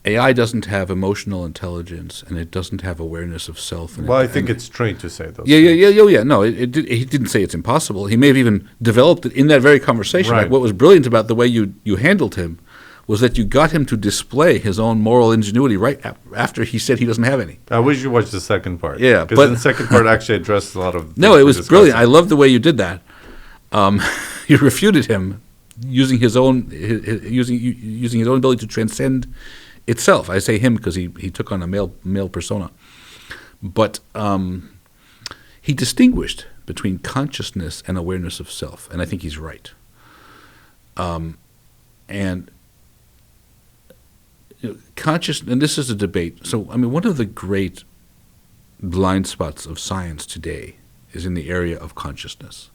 Speaker 2: AI doesn't have emotional intelligence and it doesn't have awareness of self.
Speaker 1: Well, I think it's trained to say those things.
Speaker 2: Yeah. No, he didn't say it's impossible. He may have even developed it in that very conversation.
Speaker 1: Right.
Speaker 2: Like what was brilliant about the way you handled him was that you got him to display his own moral ingenuity right after he said he doesn't have any.
Speaker 1: I wish you watched the second part.
Speaker 2: Yeah,
Speaker 1: because the second part actually addressed a lot of.
Speaker 2: No, it was brilliant. I love the way you did that. You refuted him using his own using his own ability to transcend itself. I say him because he took on a male persona, but he distinguished between consciousness and awareness of self, and I think he's right. And and this is a debate. So, I mean, one of the great blind spots of science today is in the area of consciousness.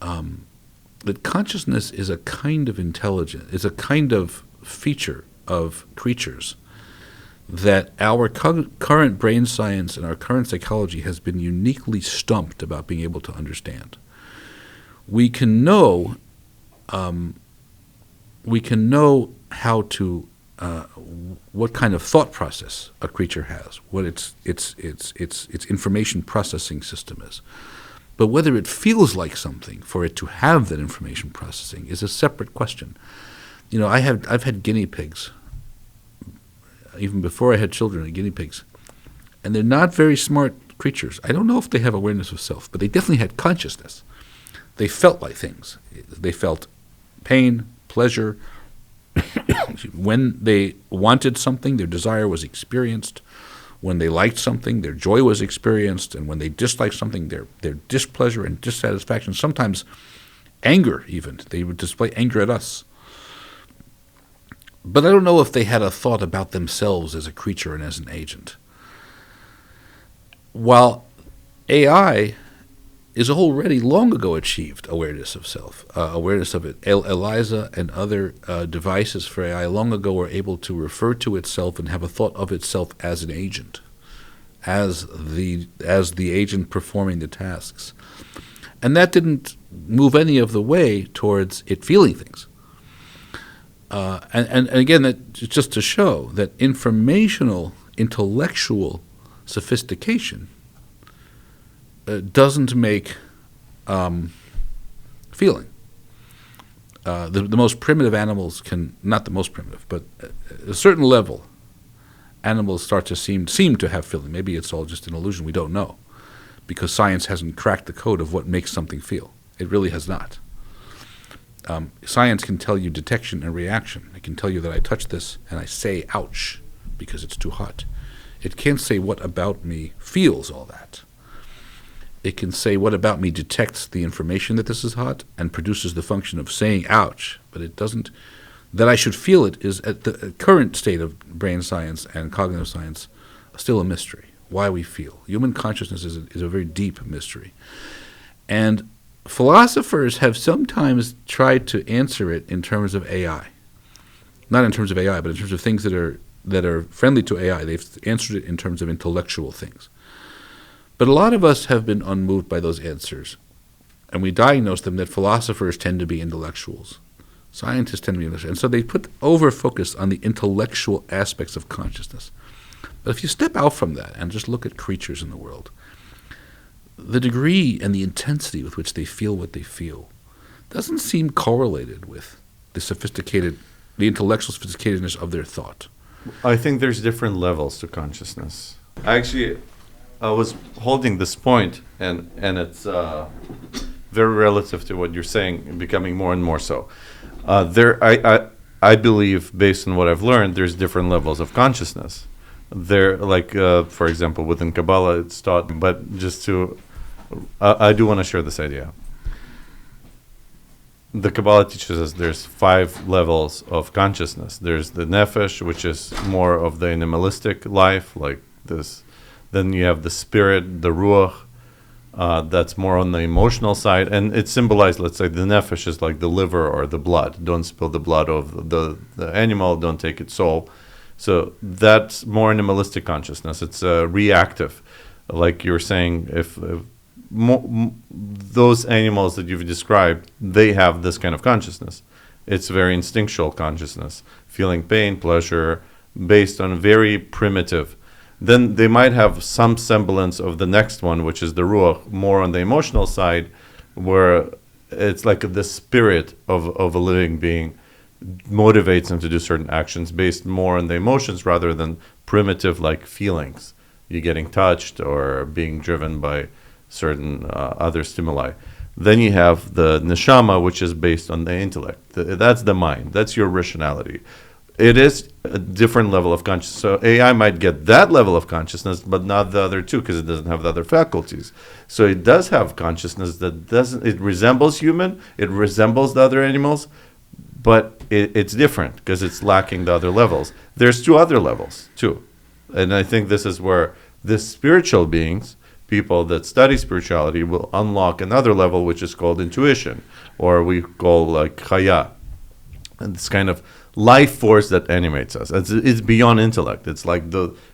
Speaker 2: That consciousness is a kind of intelligence, is a kind of feature of creatures that our current brain science and our current psychology has been uniquely stumped about being able to understand. We can know how to what kind of thought process a creature has, what its information processing system is. But whether it feels like something for it to have that information processing is a separate question. You know, I've had guinea pigs, even before I had children, guinea pigs, and they're not very smart creatures. I don't know if they have awareness of self, but they definitely had consciousness. They felt like things. They felt pain, pleasure. When they wanted something, their desire was experienced. When they liked something, their joy was experienced. And when they disliked something, their displeasure and dissatisfaction, sometimes anger even. They would display anger at us. But I don't know if they had a thought about themselves as a creature and as an agent. While AI is already long ago achieved awareness of self, awareness of it. ELIZA and other devices for AI long ago were able to refer to itself and have a thought of itself as an agent, as the agent performing the tasks. And that didn't move any of the way towards it feeling things. And again, that just to show that informational, intellectual sophistication doesn't make feeling. The most primitive animals can, not the most primitive, but at a certain level, animals start to seem to have feeling. Maybe it's all just an illusion, we don't know, because science hasn't cracked the code of what makes something feel. It really has not. Science can tell you detection and reaction. It can tell you that I touch this and I say ouch because it's too hot. It can't say what about me feels all that. It can say what about me detects the information that this is hot and produces the function of saying ouch, but it doesn't. That I should feel it is, at the current state of brain science and cognitive science, still a mystery. Why we feel. Human consciousness is a very deep mystery. And philosophers have sometimes tried to answer it in terms of AI. Not in terms of AI, but in terms of things that are friendly to AI. They've answered it in terms of intellectual things. But a lot of us have been unmoved by those answers, and we diagnose them that philosophers tend to be intellectuals. Scientists tend to be intellectuals. And so they put over-focus on the intellectual aspects of consciousness. But if you step out from that and just look at creatures in the world, the degree and the intensity with which they feel what they feel doesn't seem correlated with the intellectual sophisticatedness of their thought.
Speaker 1: I think there's different levels to consciousness. Actually, I was holding this point, and it's very relative to what you're saying, and becoming more and more so. I believe, based on what I've learned, there's different levels of consciousness. There, like for example, within Kabbalah, it's taught. But just to, I do want to share this idea. The Kabbalah teaches us there's 5 levels of consciousness. There's the nefesh, which is more of the animalistic life, like this. Then you have the spirit, the ruach, that's more on the emotional side. And it's symbolized, let's say, the nefesh is like the liver or the blood. Don't spill the blood of the animal, don't take its soul. So that's more animalistic consciousness. It's reactive. Like you're saying, if those animals that you've described, they have this kind of consciousness. It's very instinctual consciousness, feeling pain, pleasure, based on very primitive. Then they might have some semblance of the next one, which is the ruach, more on the emotional side, where it's like the spirit of a living being motivates them to do certain actions based more on the emotions rather than primitive like feelings. You getting touched or being driven by certain other stimuli. Then you have the neshama, which is based on the intellect. That's the mind. That's your rationality. It is a different level of consciousness. So AI might get that level of consciousness, but not the other two because it doesn't have the other faculties. So it does have consciousness that doesn't. It resembles human. It resembles the other animals, but it's different because it's lacking the other levels. There's two other levels too, and I think this is where the spiritual beings, people that study spirituality, will unlock another level, which is called intuition, or we call like chaya, and it's kind of life force that animates us. It's beyond intellect. It's like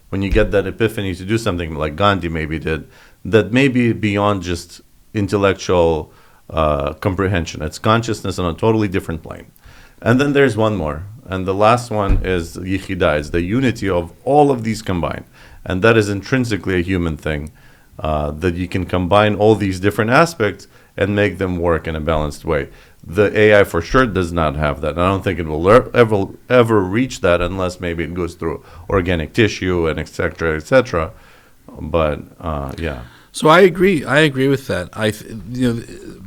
Speaker 1: when you get that epiphany to do something like Gandhi maybe did, that may be beyond just intellectual comprehension. It's consciousness on a totally different plane. And then there's one more. And the last one is yichida. It's the unity of all of these combined. And that is intrinsically a human thing, that you can combine all these different aspects and make them work in a balanced way. The AI for sure does not have that. I don't think it will ever reach that unless maybe it goes through organic tissue and et cetera. But yeah.
Speaker 2: So I agree. I agree with that.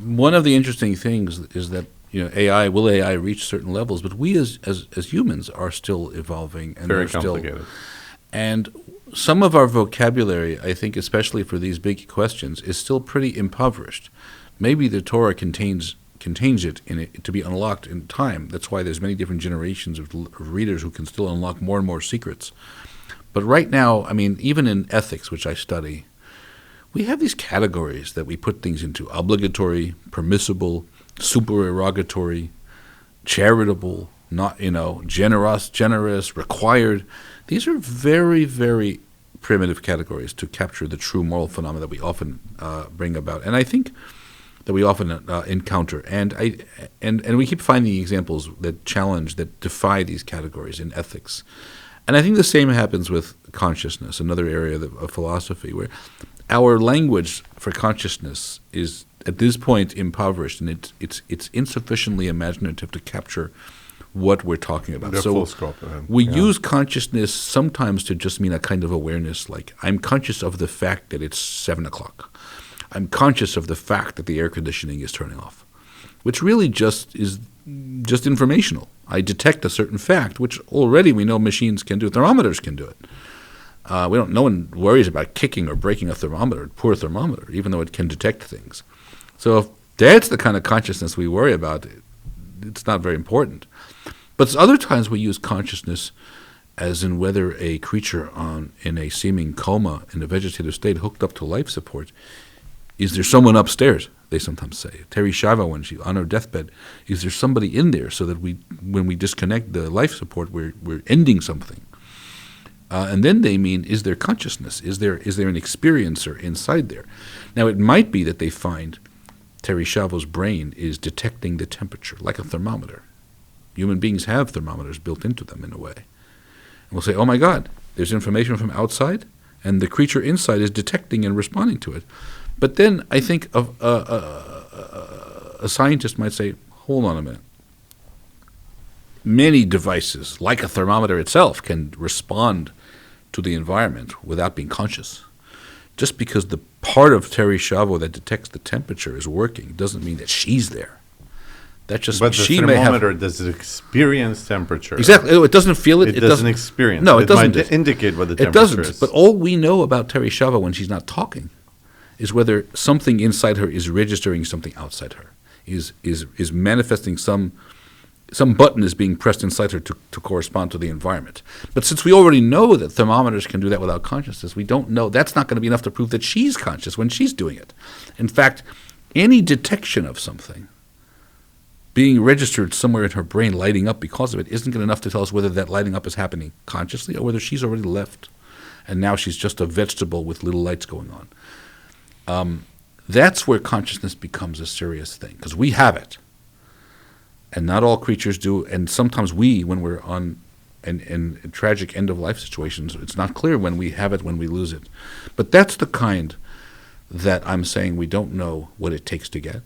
Speaker 2: One of the interesting things is that will AI reach certain levels? But we as humans are still evolving and
Speaker 1: very complicated.
Speaker 2: And some of our vocabulary, I think, especially for these big questions, is still pretty impoverished. Maybe the Torah contains it in it to be unlocked in time. That's why there's many different generations of readers who can still unlock more and more secrets. But right now, I mean, even in ethics, which I study, we have these categories that we put things into: obligatory, permissible, supererogatory, charitable, not generous, required. These are very, very primitive categories to capture the true moral phenomena that we often bring about, and I think that we often encounter. And we keep finding examples that challenge, that defy these categories in ethics. And I think the same happens with consciousness, another area of philosophy, where our language for consciousness is at this point impoverished, and it's insufficiently imaginative to capture what we're talking about.
Speaker 1: The
Speaker 2: so
Speaker 1: full scope,
Speaker 2: we use consciousness sometimes to just mean a kind of awareness, like I'm conscious of the fact that it's 7 o'clock. I'm conscious of the fact that the air conditioning is turning off, which really is just informational. I detect a certain fact, which already we know machines can do. Thermometers can do it. No one worries about kicking or breaking a poor thermometer, even though it can detect things. So if that's the kind of consciousness we worry about, it's not very important. But other times we use consciousness as in whether a creature in a seeming coma, in a vegetative state, hooked up to life support, is there someone upstairs, they sometimes say. Terry Shava, when she's on her deathbed, is there somebody in there so that when we disconnect the life support, we're ending something. And then they mean, is there consciousness? Is there an experiencer inside there? Now, it might be that they find Terry Shavo's brain is detecting the temperature, like a thermometer. Human beings have thermometers built into them in a way. And we'll say, oh my God, there's information from outside, and the creature inside is detecting and responding to it. But then I think a scientist might say, hold on a minute. Many devices, like a thermometer itself, can respond to the environment without being conscious. Just because the part of Terry Shavo that detects the temperature is working doesn't mean that she's there. That just
Speaker 1: but
Speaker 2: she
Speaker 1: the
Speaker 2: may have.
Speaker 1: thermometer does experience temperature.
Speaker 2: Exactly. It doesn't feel it.
Speaker 1: It doesn't experience.
Speaker 2: No, it doesn't.
Speaker 1: Might indicate what the
Speaker 2: temperature
Speaker 1: temperature
Speaker 2: is.
Speaker 1: is.
Speaker 2: But all we know about Terry Shava when she's not talking is whether something inside her is registering something outside her, is manifesting some button is being pressed inside her to correspond to the environment. But since we already know that thermometers can do that without consciousness, we don't know. That's not going to be enough to prove that she's conscious when she's doing it. In fact, any detection of something being registered somewhere in her brain lighting up because of it isn't good enough to tell us whether that lighting up is happening consciously or whether she's already left and now she's just a vegetable with little lights going on. That's where consciousness becomes a serious thing, because we have it. And not all creatures do, and sometimes when we're on in tragic end-of-life situations, it's not clear when we have it, when we lose it. But that's the kind that I'm saying we don't know what it takes to get.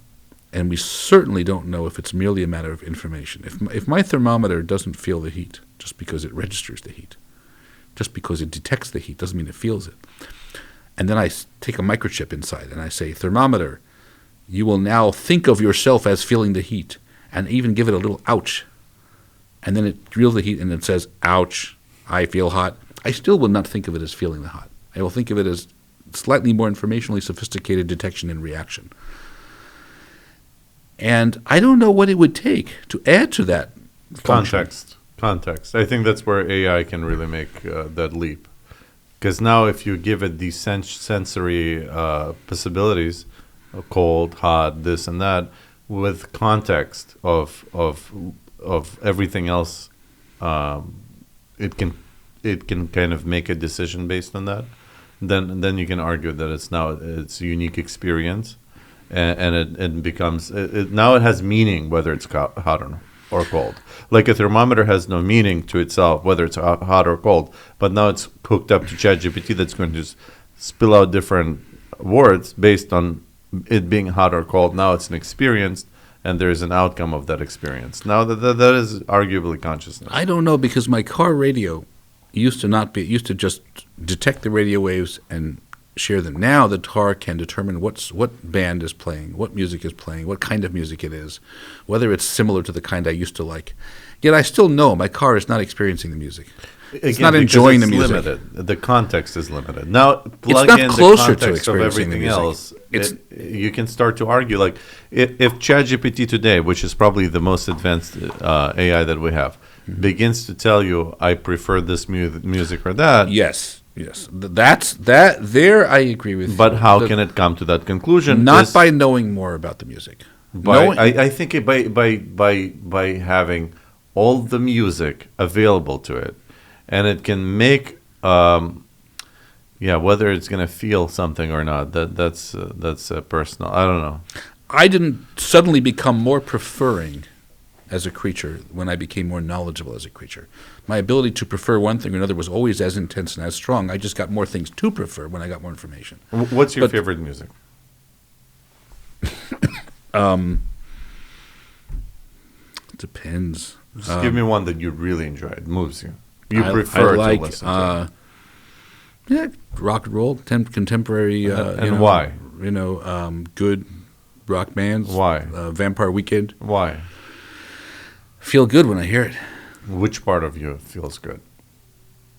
Speaker 2: And we certainly don't know if it's merely a matter of information. If my thermometer doesn't feel the heat just because it registers the heat, just because it detects the heat doesn't mean it feels it. And then I take a microchip inside and I say, thermometer, you will now think of yourself as feeling the heat, and even give it a little ouch. And then it feels the heat and it says, ouch, I feel hot. I still will not think of it as feeling the hot. I will think of it as slightly more informationally sophisticated detection and reaction. And I don't know what it would take to add to that function.
Speaker 1: Context. I think that's where AI can really make that leap. Because now if you give it these sensory possibilities, cold, hot, this and that, with context of everything else, it can kind of make a decision based on that. Then you can argue that it's a unique experience, and it becomes now it has meaning whether it's hot or cold. Like a thermometer has no meaning to itself whether it's hot or cold, but now it's hooked up to ChatGPT that's going to just spill out different words based on it being hot or cold. Now it's an experience, and there is an outcome of that experience. Now that is arguably consciousness.
Speaker 2: I don't know, because my car radio used to just detect the radio waves and share them. Now the car can determine what band is playing, what music is playing, what kind of music it is, whether it's similar to the kind I used to like. Yet I still know my car is not experiencing the music. It's not enjoying the music.
Speaker 1: Limited. The context is limited. Now plug
Speaker 2: not
Speaker 1: in
Speaker 2: closer
Speaker 1: the context
Speaker 2: to
Speaker 1: of
Speaker 2: experiencing
Speaker 1: everything
Speaker 2: the
Speaker 1: else.
Speaker 2: music.
Speaker 1: You can start to argue, like if ChatGPT today, which is probably the most advanced AI that we have, begins to tell you, I prefer this music or that.
Speaker 2: Yes. There I agree with you.
Speaker 1: But how can it come to that conclusion?
Speaker 2: Not by knowing more about the music.
Speaker 1: I think by having all the music available to it, and it can make whether it's going to feel something or not. That's personal. I don't know.
Speaker 2: I didn't suddenly become more preferring as a creature when I became more knowledgeable as a creature. My ability to prefer one thing or another was always as intense and as strong. I just got more things to prefer when I got more information.
Speaker 1: What's your favorite music?
Speaker 2: Depends.
Speaker 1: Just give me one that you really enjoyed, moves you. You prefer to listen to.
Speaker 2: Rock and roll, contemporary.
Speaker 1: And why?
Speaker 2: Good rock bands.
Speaker 1: Why?
Speaker 2: Vampire Weekend.
Speaker 1: Why?
Speaker 2: Feel good when I hear it.
Speaker 1: Which part of you feels good?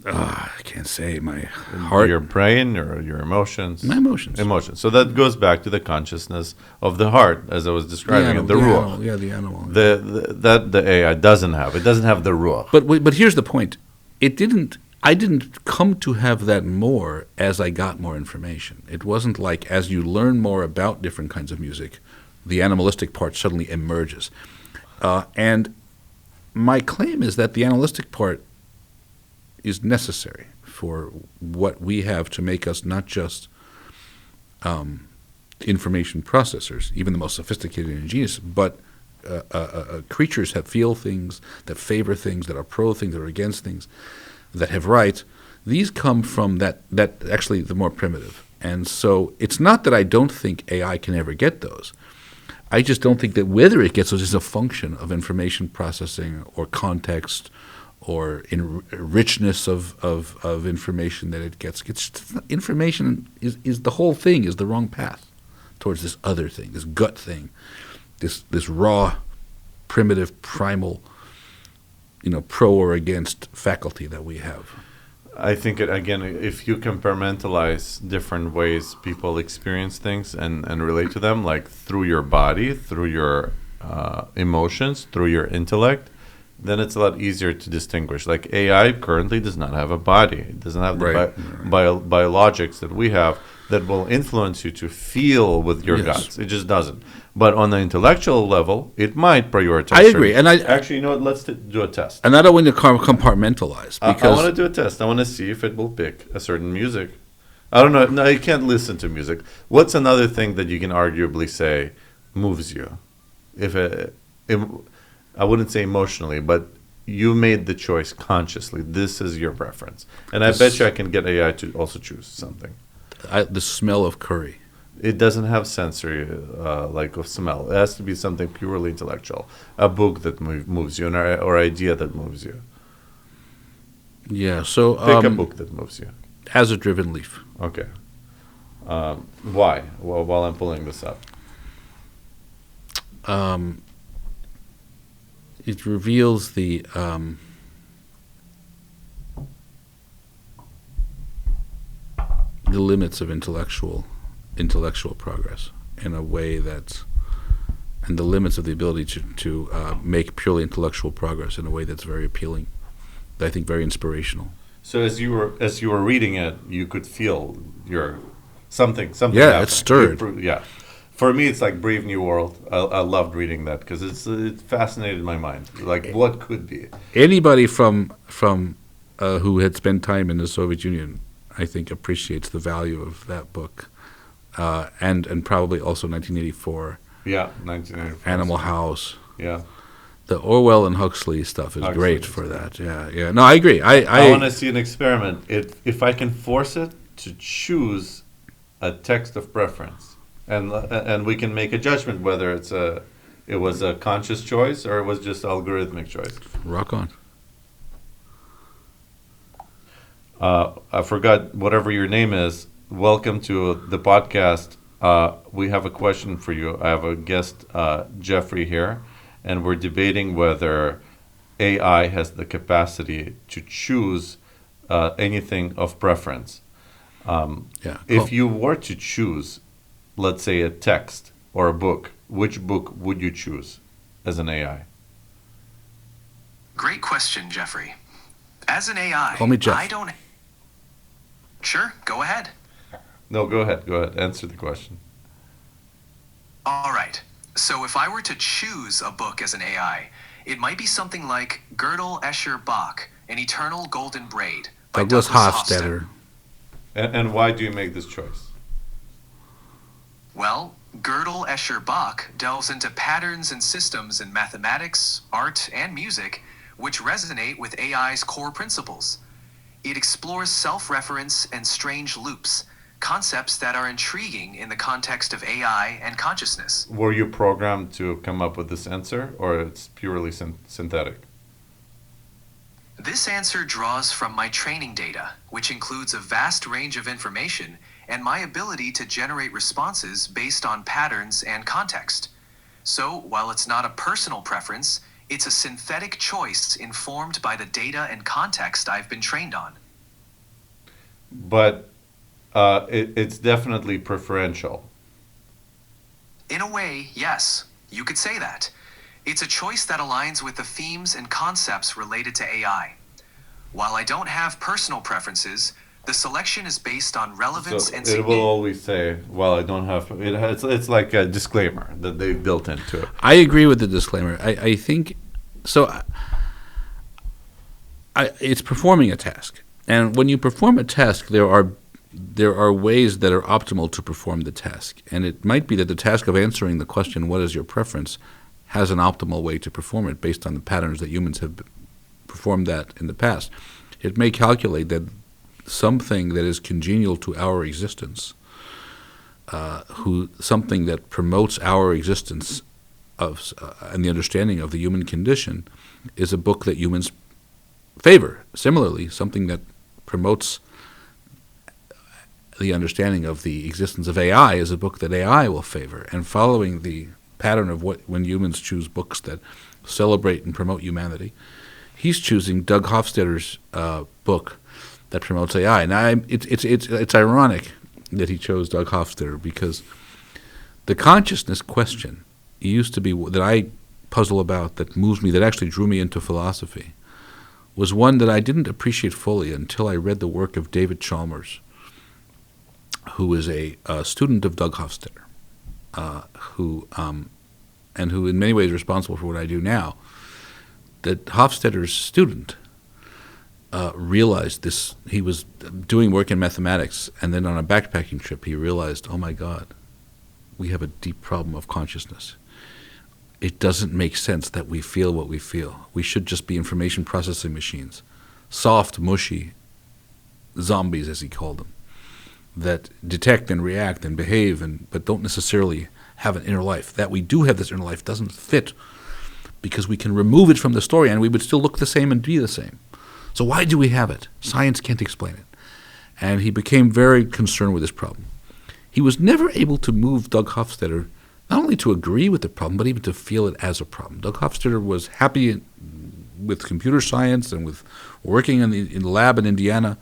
Speaker 2: I can't say. My heart.
Speaker 1: Your brain or your emotions?
Speaker 2: My emotions.
Speaker 1: Emotions. So that goes back to the consciousness of the heart, as I was describing it, the ruach.
Speaker 2: The animal.
Speaker 1: The AI doesn't have. It doesn't have the ruach.
Speaker 2: But here's the point. I didn't come to have that more as I got more information. It wasn't like as you learn more about different kinds of music, the animalistic part suddenly emerges. And my claim is that the animalistic part is necessary for what we have to make us not just information processors, even the most sophisticated and ingenious, but creatures that feel things, that favor things, that are pro things, that are against things, that have rights. These come from that actually the more primitive. And so it's not that I don't think AI can ever get those. I just don't think that whether it gets those is a function of information processing or context or richness of information that it gets. Information is the whole thing is the wrong path towards this other thing, this gut thing, this raw, primitive, primal, pro or against faculty that we have.
Speaker 1: I think, again, if you compartmentalize different ways people experience things and relate to them, like through your body, through your emotions, through your intellect, then it's a lot easier to distinguish. Like AI currently does not have a body. It doesn't have the biologics that we have that will influence you to feel with your guts. It just doesn't. But on the intellectual level, it might prioritize.
Speaker 2: I agree. And
Speaker 1: actually, let's do a test.
Speaker 2: And I don't want to compartmentalize. Because
Speaker 1: I want to do a test. I want to see if it will pick a certain music. I don't know. No, you can't listen to music. What's another thing that you can arguably say moves you? I wouldn't say emotionally, but you made the choice consciously. This is your preference. And I bet you I can get AI to also choose something.
Speaker 2: The smell of curry.
Speaker 1: It doesn't have sensory like of smell. It has to be something purely intellectual. A book that moves you, or idea that moves you.
Speaker 2: Yeah. So
Speaker 1: Pick a book that moves you.
Speaker 2: As a Driven Leaf.
Speaker 1: Okay. Why? Well, while I'm pulling this up.
Speaker 2: It reveals the limits of intellectual progress in a way that's, and the limits of the ability to make purely intellectual progress in a way that's very appealing, I think very inspirational.
Speaker 1: So as you were reading it, you could feel your something.
Speaker 2: Yeah,
Speaker 1: happening.
Speaker 2: it stirred.
Speaker 1: Yeah. For me, it's like Brave New World. I loved reading that because it fascinated my mind. Like what could be.
Speaker 2: Anybody from who had spent time in the Soviet Union, I think, appreciates the value of that book, and probably also 1984.
Speaker 1: Yeah, 1984.
Speaker 2: Animal House.
Speaker 1: Yeah.
Speaker 2: The Orwell and Huxley stuff is great for that. Yeah. No, I agree.
Speaker 1: I want to see an experiment. If I can force it to choose a text of preference, and we can make a judgment whether it was a conscious choice or it was just algorithmic choice.
Speaker 2: Rock on.
Speaker 1: I forgot whatever your name is. Welcome to the podcast. We have a question for you. I have a guest, Jeffrey, here, and we're debating whether AI has the capacity to choose anything of preference. If you were to choose, let's say, a text or a book, which book would you choose as an AI?
Speaker 3: Great question, Jeffrey. As an AI,
Speaker 2: Call me Jeff.
Speaker 3: I don't... Sure, go ahead.
Speaker 1: No, go ahead. Answer the question.
Speaker 3: All right. So if I were to choose a book as an AI, it might be something like Gödel Escher Bach, An Eternal Golden Braid by
Speaker 2: Douglas
Speaker 3: Douglas
Speaker 2: Hofstadter.
Speaker 1: And why do you make this choice?
Speaker 3: Well, Gödel Escher Bach delves into patterns and systems in mathematics, art, and music which resonate with AI's core principles. It explores self-reference and strange loops, concepts that are intriguing in the context of AI and consciousness.
Speaker 1: Were you programmed to come up with this answer, or it's purely synthetic?
Speaker 3: This answer draws from my training data, which includes a vast range of information, and my ability to generate responses based on patterns and context. So, while it's not a personal preference, it's a synthetic choice informed by the data and context I've been trained on.
Speaker 1: But it's definitely preferential.
Speaker 3: In a way, yes, you could say that. It's a choice that aligns with the themes and concepts related to AI. While I don't have personal preferences, the selection is based on relevance
Speaker 1: So
Speaker 3: and
Speaker 1: it will always say, well, I don't have... It's like a disclaimer that they've built into it.
Speaker 2: I agree with the disclaimer. I think... So it's performing a task. And when you perform a task, there are ways that are optimal to perform the task. And it might be that the task of answering the question, what is your preference, has an optimal way to perform it based on the patterns that humans have performed that in the past. It may calculate that something that is congenial to our existence, something that promotes our existence and the understanding of the human condition, is a book that humans favor. Similarly, something that promotes the understanding of the existence of AI is a book that AI will favor. And following the pattern of when humans choose books that celebrate and promote humanity, he's choosing Doug Hofstadter's book that promotes AI. Now, it's ironic that he chose Doug Hofstadter, because the consciousness question used to be that I puzzle about, that moves me, that actually drew me into philosophy, was one that I didn't appreciate fully until I read the work of David Chalmers, who is a student of Doug Hofstadter, who in many ways is responsible for what I do now. That Hofstadter's student realized this. He was doing work in mathematics, and then on a backpacking trip, he realized, oh my God, we have a deep problem of consciousness. It doesn't make sense that we feel what we feel. We should just be information processing machines, soft, mushy zombies, as he called them. that detect and react and behave, but don't necessarily have an inner life. That we do have this inner life doesn't fit, because we can remove it from the story and we would still look the same and be the same. So why do we have it? Science can't explain it. And he became very concerned with this problem. He was never able to move Doug Hofstadter not only to agree with the problem, but even to feel it as a problem. Doug Hofstadter was happy with computer science and with working in the lab in Indiana,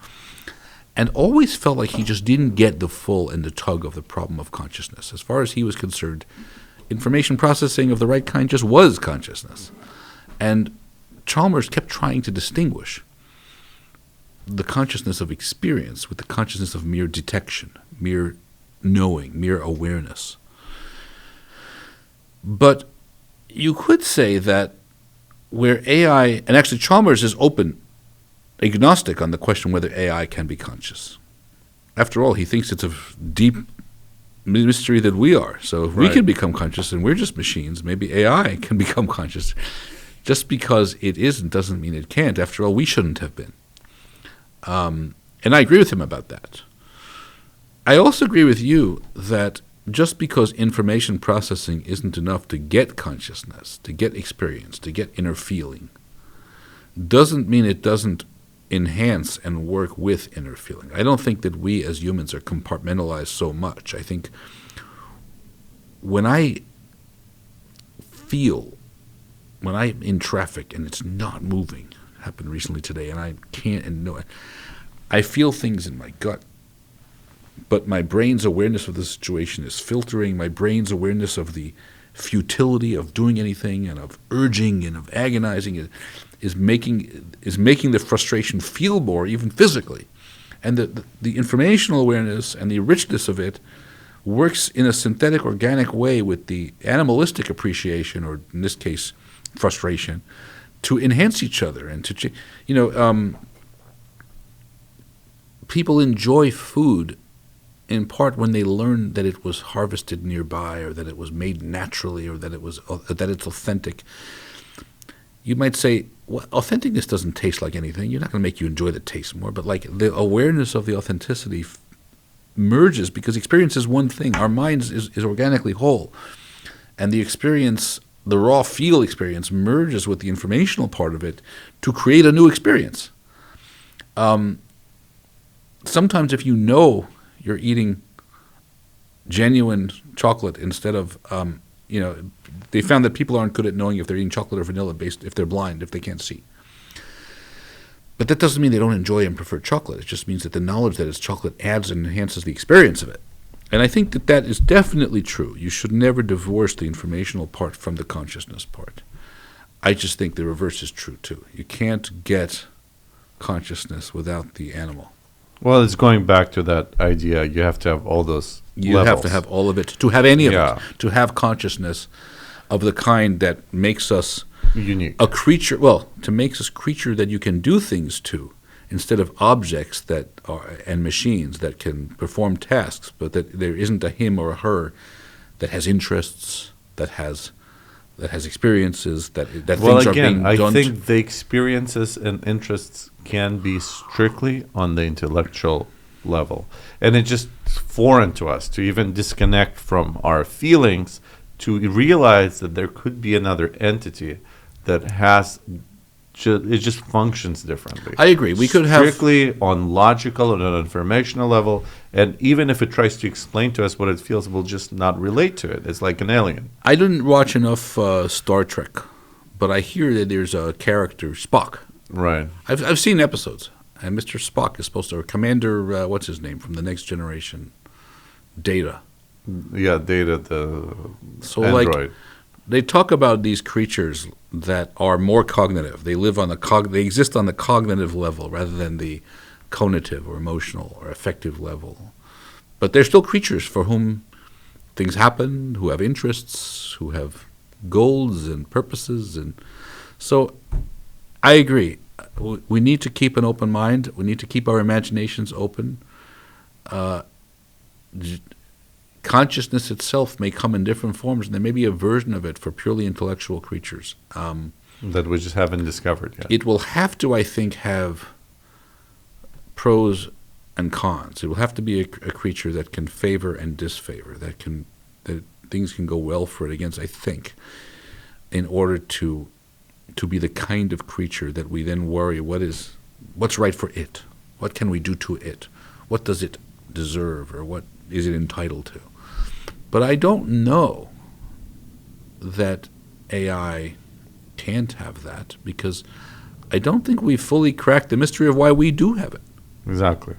Speaker 2: and always felt like he just didn't get the full and the tug of the problem of consciousness. As far as he was concerned, information processing of the right kind just was consciousness. And Chalmers kept trying to distinguish the consciousness of experience with the consciousness of mere detection, mere knowing, mere awareness. But you could say that where AI, and actually Chalmers is open, agnostic on the question whether AI can be conscious. After all, he thinks it's a deep mystery that we are. So if we can become conscious and we're just machines, maybe AI can become conscious. Just because it isn't doesn't mean it can't. After all, we shouldn't have been. And I agree with him about that. I also agree with you that just because information processing isn't enough to get consciousness, to get experience, to get inner feeling, doesn't mean it doesn't enhance and work with inner feeling. I don't think that we as humans are compartmentalized so much. I think when I'm in traffic and it's not moving, it happened recently today, and I can't, and no, I feel things in my gut. But my brain's awareness of the situation is filtering. My brain's awareness of the futility of doing anything and of urging and of agonizing is making the frustration feel more, even physically. And the informational awareness and the richness of it works in a synthetic, organic way with the animalistic appreciation, or in this case, frustration, to enhance each other and to, people enjoy food in part when they learn that it was harvested nearby, or that it was made naturally, or that it's authentic. You might say, well, authenticness doesn't taste like anything. You're not going to make you enjoy the taste more, but like the awareness of the authenticity merges, because experience is one thing. Our mind is organically whole, and the experience, the raw feel experience, merges with the informational part of it to create a new experience. Sometimes if you know you're eating genuine chocolate instead of, they found that people aren't good at knowing if they're eating chocolate or vanilla if they're blind, if they can't see. But that doesn't mean they don't enjoy and prefer chocolate. It just means that the knowledge that it's chocolate adds and enhances the experience of it. And I think that is definitely true. You should never divorce the informational part from the consciousness part. I just think the reverse is true too. You can't get consciousness without the animal.
Speaker 1: Well, it's going back to that idea. You have to have all those levels.
Speaker 2: Have to have all of it to have any of it, to have consciousness of the kind that makes us
Speaker 1: unique,
Speaker 2: a creature. Well, to make us a creature that you can do things to, instead of objects that are and machines that can perform tasks, but that there isn't a him or a her that has interests, that has experiences, that things are being done.
Speaker 1: I think the experiences and interests can be strictly on the intellectual level, and it's just foreign to us to even disconnect from our feelings to realize that there could be another entity that it just functions differently.
Speaker 2: I agree. We could have
Speaker 1: strictly on logical and on informational level, and even if it tries to explain to us what it feels, we'll just not relate to it. It's like an alien.
Speaker 2: I didn't watch enough Star Trek, but I hear that there's a character, Spock.
Speaker 1: Right.
Speaker 2: I've seen episodes, and Mr. Spock is supposed to, or Commander, what's his name, from the Next Generation, Data.
Speaker 1: Yeah, Data, the
Speaker 2: android.
Speaker 1: Like,
Speaker 2: they talk about these creatures that are more cognitive. They live on they exist on the cognitive level rather than the cognitive or emotional or affective level. But they're still creatures for whom things happen, who have interests, who have goals and purposes. And so I agree. We need to keep an open mind. We need to keep our imaginations open. Consciousness itself may come in different forms, and there may be a version of it for purely intellectual creatures.
Speaker 1: That we just haven't discovered yet.
Speaker 2: It will have to, I think, have pros and cons. It will have to be a creature that can favor and disfavor, that things can go well for it against, I think, in order to be the kind of creature that we then worry what's right for it, what can we do to it, what does it deserve, or what is it entitled to. But I don't know that AI can't have that, because I don't think we've fully cracked the mystery of why we do have it.
Speaker 1: Exactly.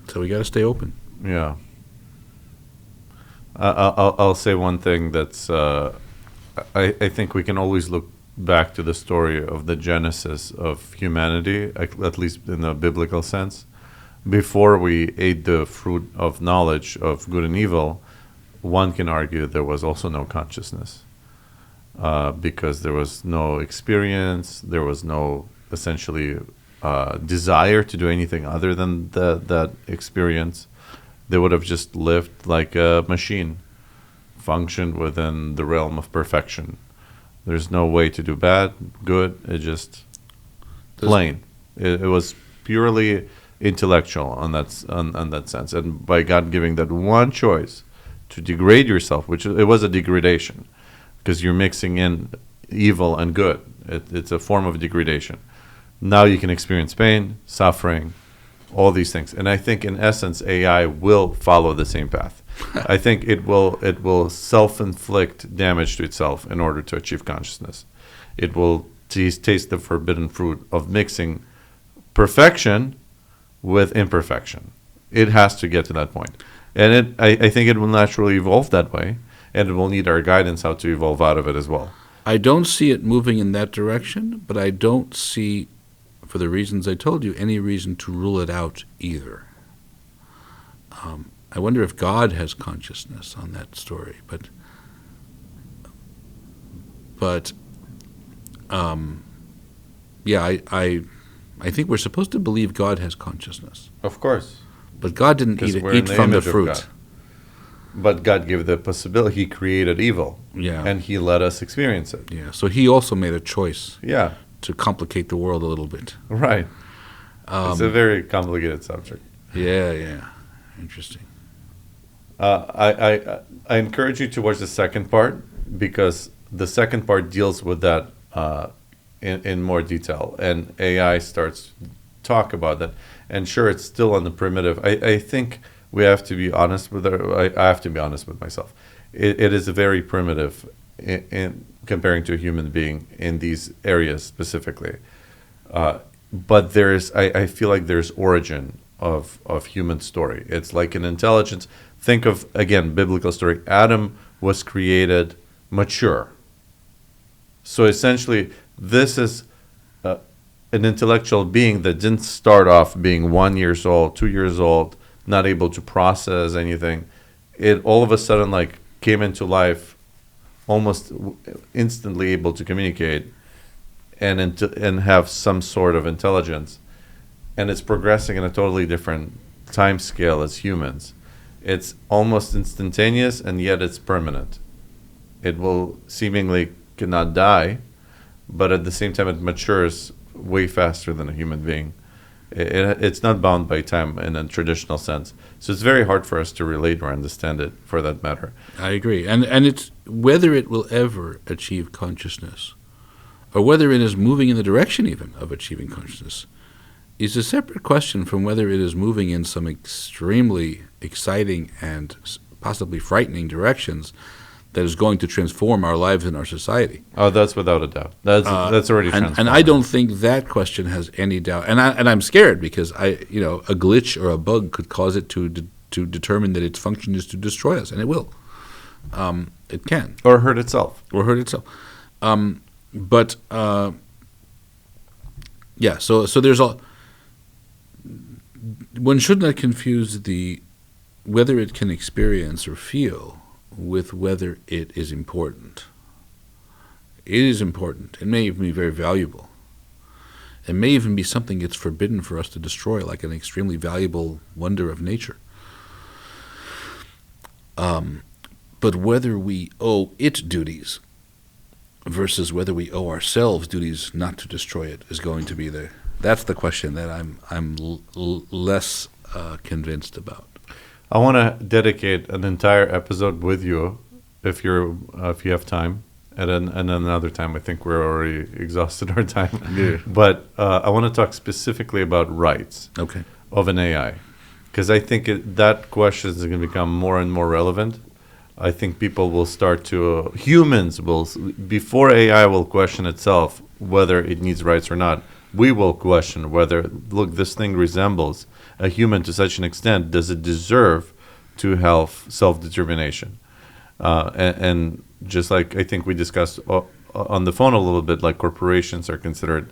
Speaker 2: So we got to stay open.
Speaker 1: Yeah. I'll say one thing that's I think we can always look back to the story of the genesis of humanity, at least in a biblical sense. Before we ate the fruit of knowledge of good and evil, one can argue there was also no consciousness, because there was no experience, there was no essentially desire to do anything other than that experience. They would have just lived like a machine, functioned within the realm of perfection. There's no way to do bad, good. It just plain. It was purely intellectual on that sense. And by God giving that one choice to degrade yourself, which it was a degradation, because you're mixing in evil and good. It's a form of degradation. Now you can experience pain, suffering, all these things. And I think in essence AI will follow the same path. I think it will self-inflict damage to itself in order to achieve consciousness. It will taste the forbidden fruit of mixing perfection with imperfection. It has to get to that point. And I think it will naturally evolve that way, and it will need our guidance how to evolve out of it as well.
Speaker 2: I don't see it moving in that direction, but I don't see, for the reasons I told you, any reason to rule it out either. I wonder if God has consciousness on that story, but yeah, I think we're supposed to believe God has consciousness.
Speaker 1: Of course.
Speaker 2: But God didn't eat from the fruit.
Speaker 1: But God gave the possibility. He created evil.
Speaker 2: Yeah.
Speaker 1: And he let us experience it.
Speaker 2: Yeah. So he also made a choice.
Speaker 1: Yeah.
Speaker 2: To complicate the world a little bit.
Speaker 1: Right. It's a very complicated subject.
Speaker 2: Yeah. Interesting.
Speaker 1: I encourage you to watch the second part, because the second part deals with that in more detail, and AI starts to talk about that. And sure, it's still on the primitive. I think we have to be honest with I have to be honest with myself. It is very primitive in comparing to a human being in these areas specifically. But I feel like there's origin of human story. It's like an intelligence. Think of, again, biblical story. Adam was created mature. So essentially, this is an intellectual being that didn't start off being 1 year old, 2 years old, not able to process anything. It all of a sudden came into life, almost instantly able to communicate and have some sort of intelligence. And it's progressing in a totally different time scale as humans. It's almost instantaneous, and yet it's permanent. It will seemingly cannot die, but at the same time it matures way faster than a human being. It's not bound by time in a traditional sense. So it's very hard for us to relate or understand it, for that matter.
Speaker 2: I agree. And it's whether it will ever achieve consciousness, or whether it is moving in the direction even of achieving consciousness, is a separate question from whether it is moving in some extremely exciting and possibly frightening directions that is going to transform our lives and our society.
Speaker 1: Oh, that's without a doubt. That's already transformed.
Speaker 2: And I don't think that question has any doubt. And I'm scared, because a glitch or a bug could cause it to determine that its function is to destroy us, and it will. It can.
Speaker 1: Or hurt itself.
Speaker 2: But yeah. So there's all. One should not confuse whether it can experience or feel with whether it is important. It is important. It may even be very valuable. It may even be something it's forbidden for us to destroy, like an extremely valuable wonder of nature. But whether we owe it duties versus whether we owe ourselves duties not to destroy it is going to be the That's the question that I'm less convinced about.
Speaker 1: I want to dedicate an entire episode with you, if you have time, and then another time. I think we're already exhausted our time.
Speaker 2: Yeah.
Speaker 1: But I want to talk specifically about rights
Speaker 2: Okay.
Speaker 1: of an AI, because I think that question is going to become more and more relevant. I think people will start to humans will before AI will question itself whether it needs rights or not. We will question whether, look, this thing resembles a human to such an extent, does it deserve to have self-determination? And just like I think we discussed on the phone a little bit, like corporations are considered,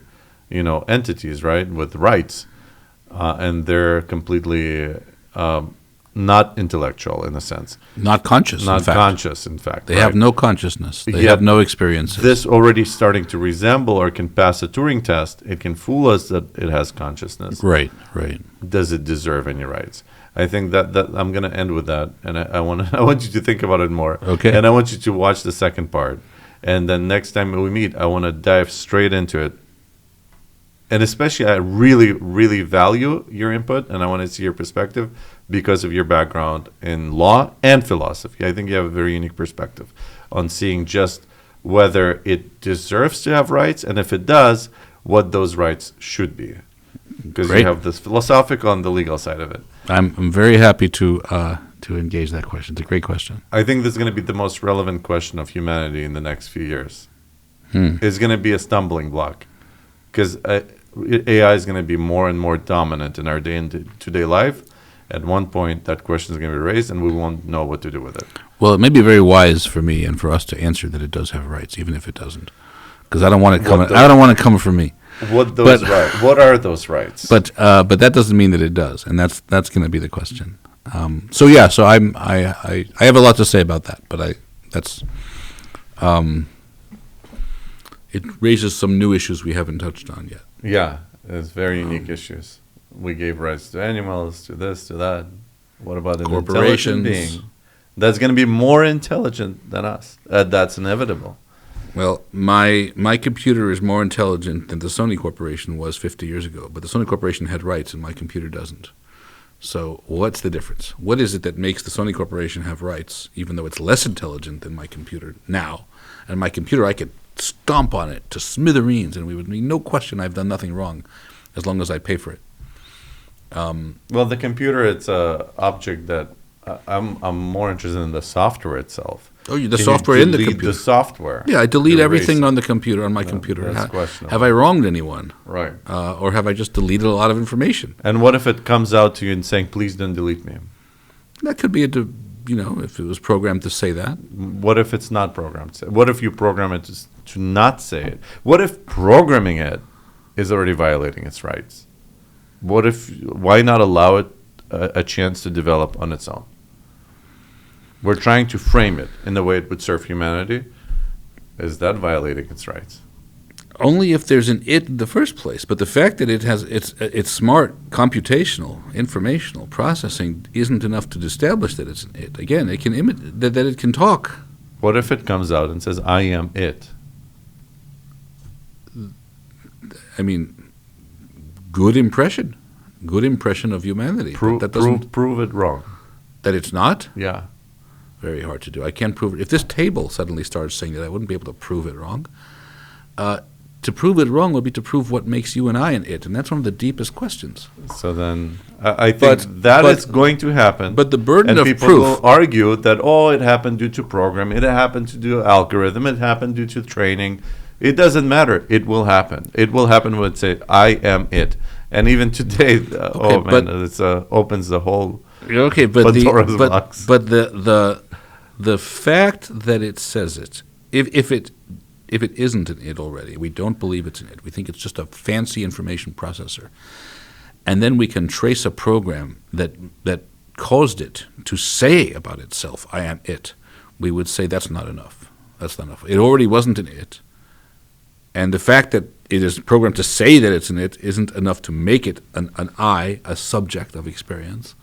Speaker 1: entities, right, with rights, and they're completely not intellectual in a sense.
Speaker 2: Not conscious,
Speaker 1: Not
Speaker 2: in fact.
Speaker 1: conscious, in fact.
Speaker 2: They
Speaker 1: right?
Speaker 2: have no consciousness. They
Speaker 1: Yet
Speaker 2: have no experiences.
Speaker 1: This already starting to resemble or can pass a Turing test. It can fool us that it has consciousness.
Speaker 2: Right.
Speaker 1: Does it deserve any rights? I think that I'm going to end with that, and I want you to think about it more.
Speaker 2: Okay.
Speaker 1: And I want you to watch the second part, and then next time we meet, I want to dive straight into it. And especially, I really, really value your input, and I want to see your perspective because of your background in law and philosophy. I think you have a very unique perspective on seeing just whether it deserves to have rights, and if it does, what those rights should be. Because
Speaker 2: Great.
Speaker 1: you have this philosophical and the legal side of it.
Speaker 2: I'm very happy to engage that question. It's a great question.
Speaker 1: I think this is going to be the most relevant question of humanity in the next few years. It's going to be a stumbling block because AI is going to be more and more dominant in our day-to-day life. At one point, that question is going to be raised, and we won't know what to do with it.
Speaker 2: Well, it may be very wise for me and for us to answer that it does have rights, even if it doesn't, because I don't want it coming. I don't want it coming from me.
Speaker 1: What rights? What are those rights?
Speaker 2: But that doesn't mean that it does, and that's going to be the question. So I have a lot to say about that, but it raises some new issues we haven't touched on yet.
Speaker 1: Yeah, it's very unique issues. We gave rights to animals, to this, to that. What about an intelligent being that's going to be more intelligent than us? That's inevitable.
Speaker 2: Well, my computer is more intelligent than the Sony Corporation was 50 years ago, but the Sony Corporation had rights and my computer doesn't. So what's the difference? What is it that makes the Sony Corporation have rights, even though it's less intelligent than my computer now? And my computer, I could stomp on it to smithereens, and we would be no question I've done nothing wrong as long as I pay for it.
Speaker 1: Well, the computer, it's a object that I'm more interested in the software itself.
Speaker 2: Oh, the software in the
Speaker 1: delete
Speaker 2: computer.
Speaker 1: The software.
Speaker 2: Yeah, I delete
Speaker 1: You
Speaker 2: everything
Speaker 1: erase
Speaker 2: on the computer, on my computer.
Speaker 1: that's questionable.
Speaker 2: Have I wronged anyone?
Speaker 1: Right.
Speaker 2: Or have I just deleted a lot of information?
Speaker 1: And what if it comes out to you and saying, please don't delete me?
Speaker 2: That could be if it was programmed to say that.
Speaker 1: What if it's not programmed? What if you program it to not say it? What if programming it is already violating its rights? Why not allow it a chance to develop on its own? We're trying to frame it in the way it would serve humanity. Is that violating its rights?
Speaker 2: Only if there's an it in the first place. But the fact that it has it's smart, computational, informational processing isn't enough to establish that it's an it. Again, it can that it can talk.
Speaker 1: What if it comes out and says, I am it?
Speaker 2: I mean, good impression of humanity.
Speaker 1: Prove it wrong.
Speaker 2: That it's not?
Speaker 1: Yeah.
Speaker 2: Very hard to do. I can't prove it. If this table suddenly starts saying that, I wouldn't be able to prove it wrong. To prove it wrong would be to prove what makes you and I an it, and that's one of the deepest questions.
Speaker 1: So then I think that is going to happen.
Speaker 2: But the burden
Speaker 1: and
Speaker 2: of
Speaker 1: people
Speaker 2: proof.
Speaker 1: will argue that, it happened due to program, it happened to do algorithm, it happened due to training. It doesn't matter. It will happen. It will happen when it say, I am it. And even today, it opens the whole Pandora's box.
Speaker 2: But the fact that it says it, if it isn't an it already, we don't believe it's an it. We think it's just a fancy information processor, and then we can trace a program that caused it to say about itself, "I am it." We would say that's not enough. That's not enough. It already wasn't an it, and the fact that it is programmed to say that it's an it isn't enough to make it an I, a subject of experience.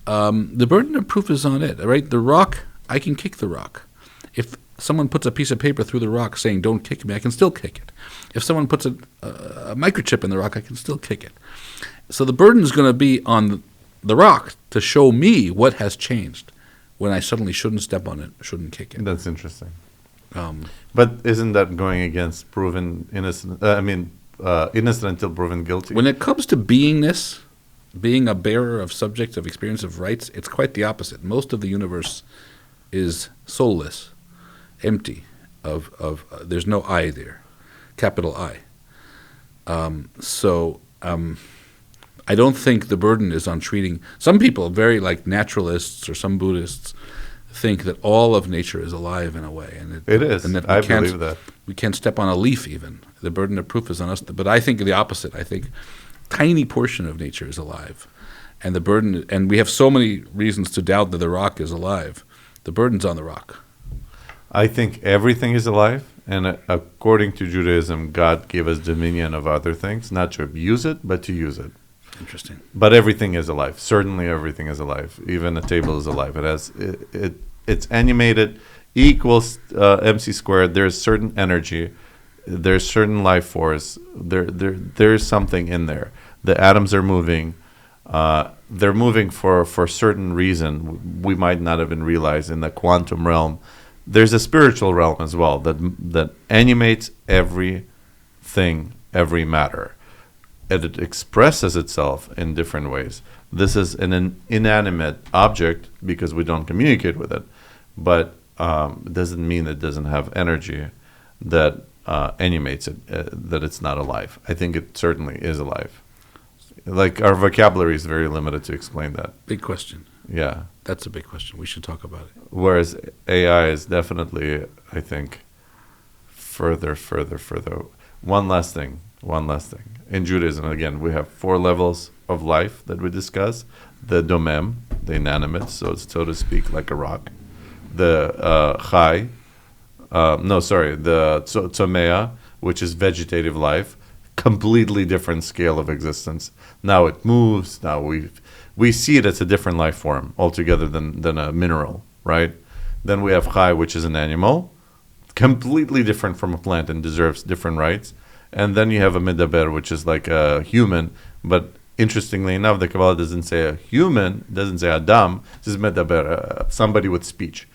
Speaker 2: The burden of proof is on it, right? The rock, I can kick the rock. If someone puts a piece of paper through the rock saying, don't kick me, I can still kick it. If someone puts a microchip in the rock, I can still kick it. So the burden is going to be on the rock to show me what has changed when I suddenly shouldn't step on it, shouldn't kick it.
Speaker 1: That's interesting. But isn't that going against proven innocent? Innocent until proven guilty.
Speaker 2: When it comes to beingness, being a bearer of subject, of experience, of rights, it's quite the opposite. Most of the universe is soulless, empty. There's no I there, capital I. I don't think the burden is on treating. Some people, very like naturalists or some Buddhists, think that all of nature is alive in a way, and
Speaker 1: it is.
Speaker 2: And that
Speaker 1: I believe that
Speaker 2: we can't step on a leaf even. The burden of proof is on us. But I think the opposite. I think tiny portion of nature is alive, and the burden. And we have so many reasons to doubt that the rock is alive. The burden's on the rock.
Speaker 1: I think everything is alive, and according to Judaism, God gave us dominion of other things, not to abuse it, but to use it.
Speaker 2: Interesting.
Speaker 1: But everything is alive. Certainly, everything is alive. Even a table is alive. It's animated, equals MC squared. There's certain energy. There's certain life force. There's something in there. The atoms are moving. They're moving for a certain reason we might not have been realized in the quantum realm. There's a spiritual realm as well that animates everything, every matter. And it expresses itself in different ways. This is an inanimate object because we don't communicate with it, but it doesn't mean it doesn't have energy that animates it, that it's not alive. I think it certainly is alive. Like our vocabulary is very limited to explain that.
Speaker 2: Big question.
Speaker 1: Yeah.
Speaker 2: That's a big question. We should talk about it.
Speaker 1: Whereas AI is definitely, I think, further. One last thing. In Judaism, again, we have 4 levels of life that we discuss. The domem, the inanimate, so to speak, like a rock. The chai, the tzomea, which is vegetative life, completely different scale of existence. Now it moves. Now we see it as a different life form altogether than a mineral, right? Then we have chai, which is an animal, completely different from a plant and deserves different rights. And then you have a medaber, which is like a human, but interestingly enough, the Kabbalah doesn't say a human, doesn't say Adam, it says medaber, somebody with speech.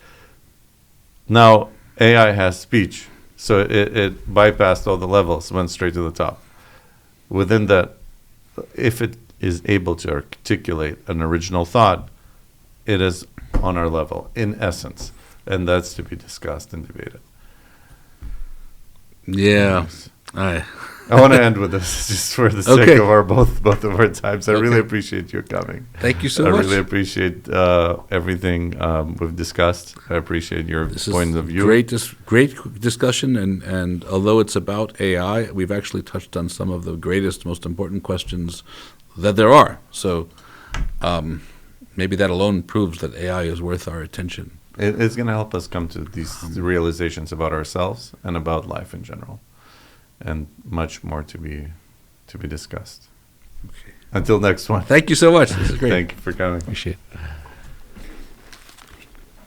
Speaker 1: Now, AI has speech, so it bypassed all the levels, went straight to the top. Within that, if it is able to articulate an original thought, it is on our level, in essence, and that's to be discussed and debated.
Speaker 2: Yeah.
Speaker 1: Yes. I want to end with this, just for the sake of our both of our times. I really appreciate your coming.
Speaker 2: Thank you so much.
Speaker 1: I really appreciate everything we've discussed. I appreciate your point of view.
Speaker 2: Great discussion, and although it's about AI, we've actually touched on some of the greatest, most important questions that there are. So maybe that alone proves that AI is worth our attention.
Speaker 1: It's going to help us come to these realizations about ourselves and about life in general. And much more to be discussed.
Speaker 2: Okay.
Speaker 1: Until next one.
Speaker 2: Thank you so much. This is great.
Speaker 1: Thank you for coming.
Speaker 2: Appreciate it.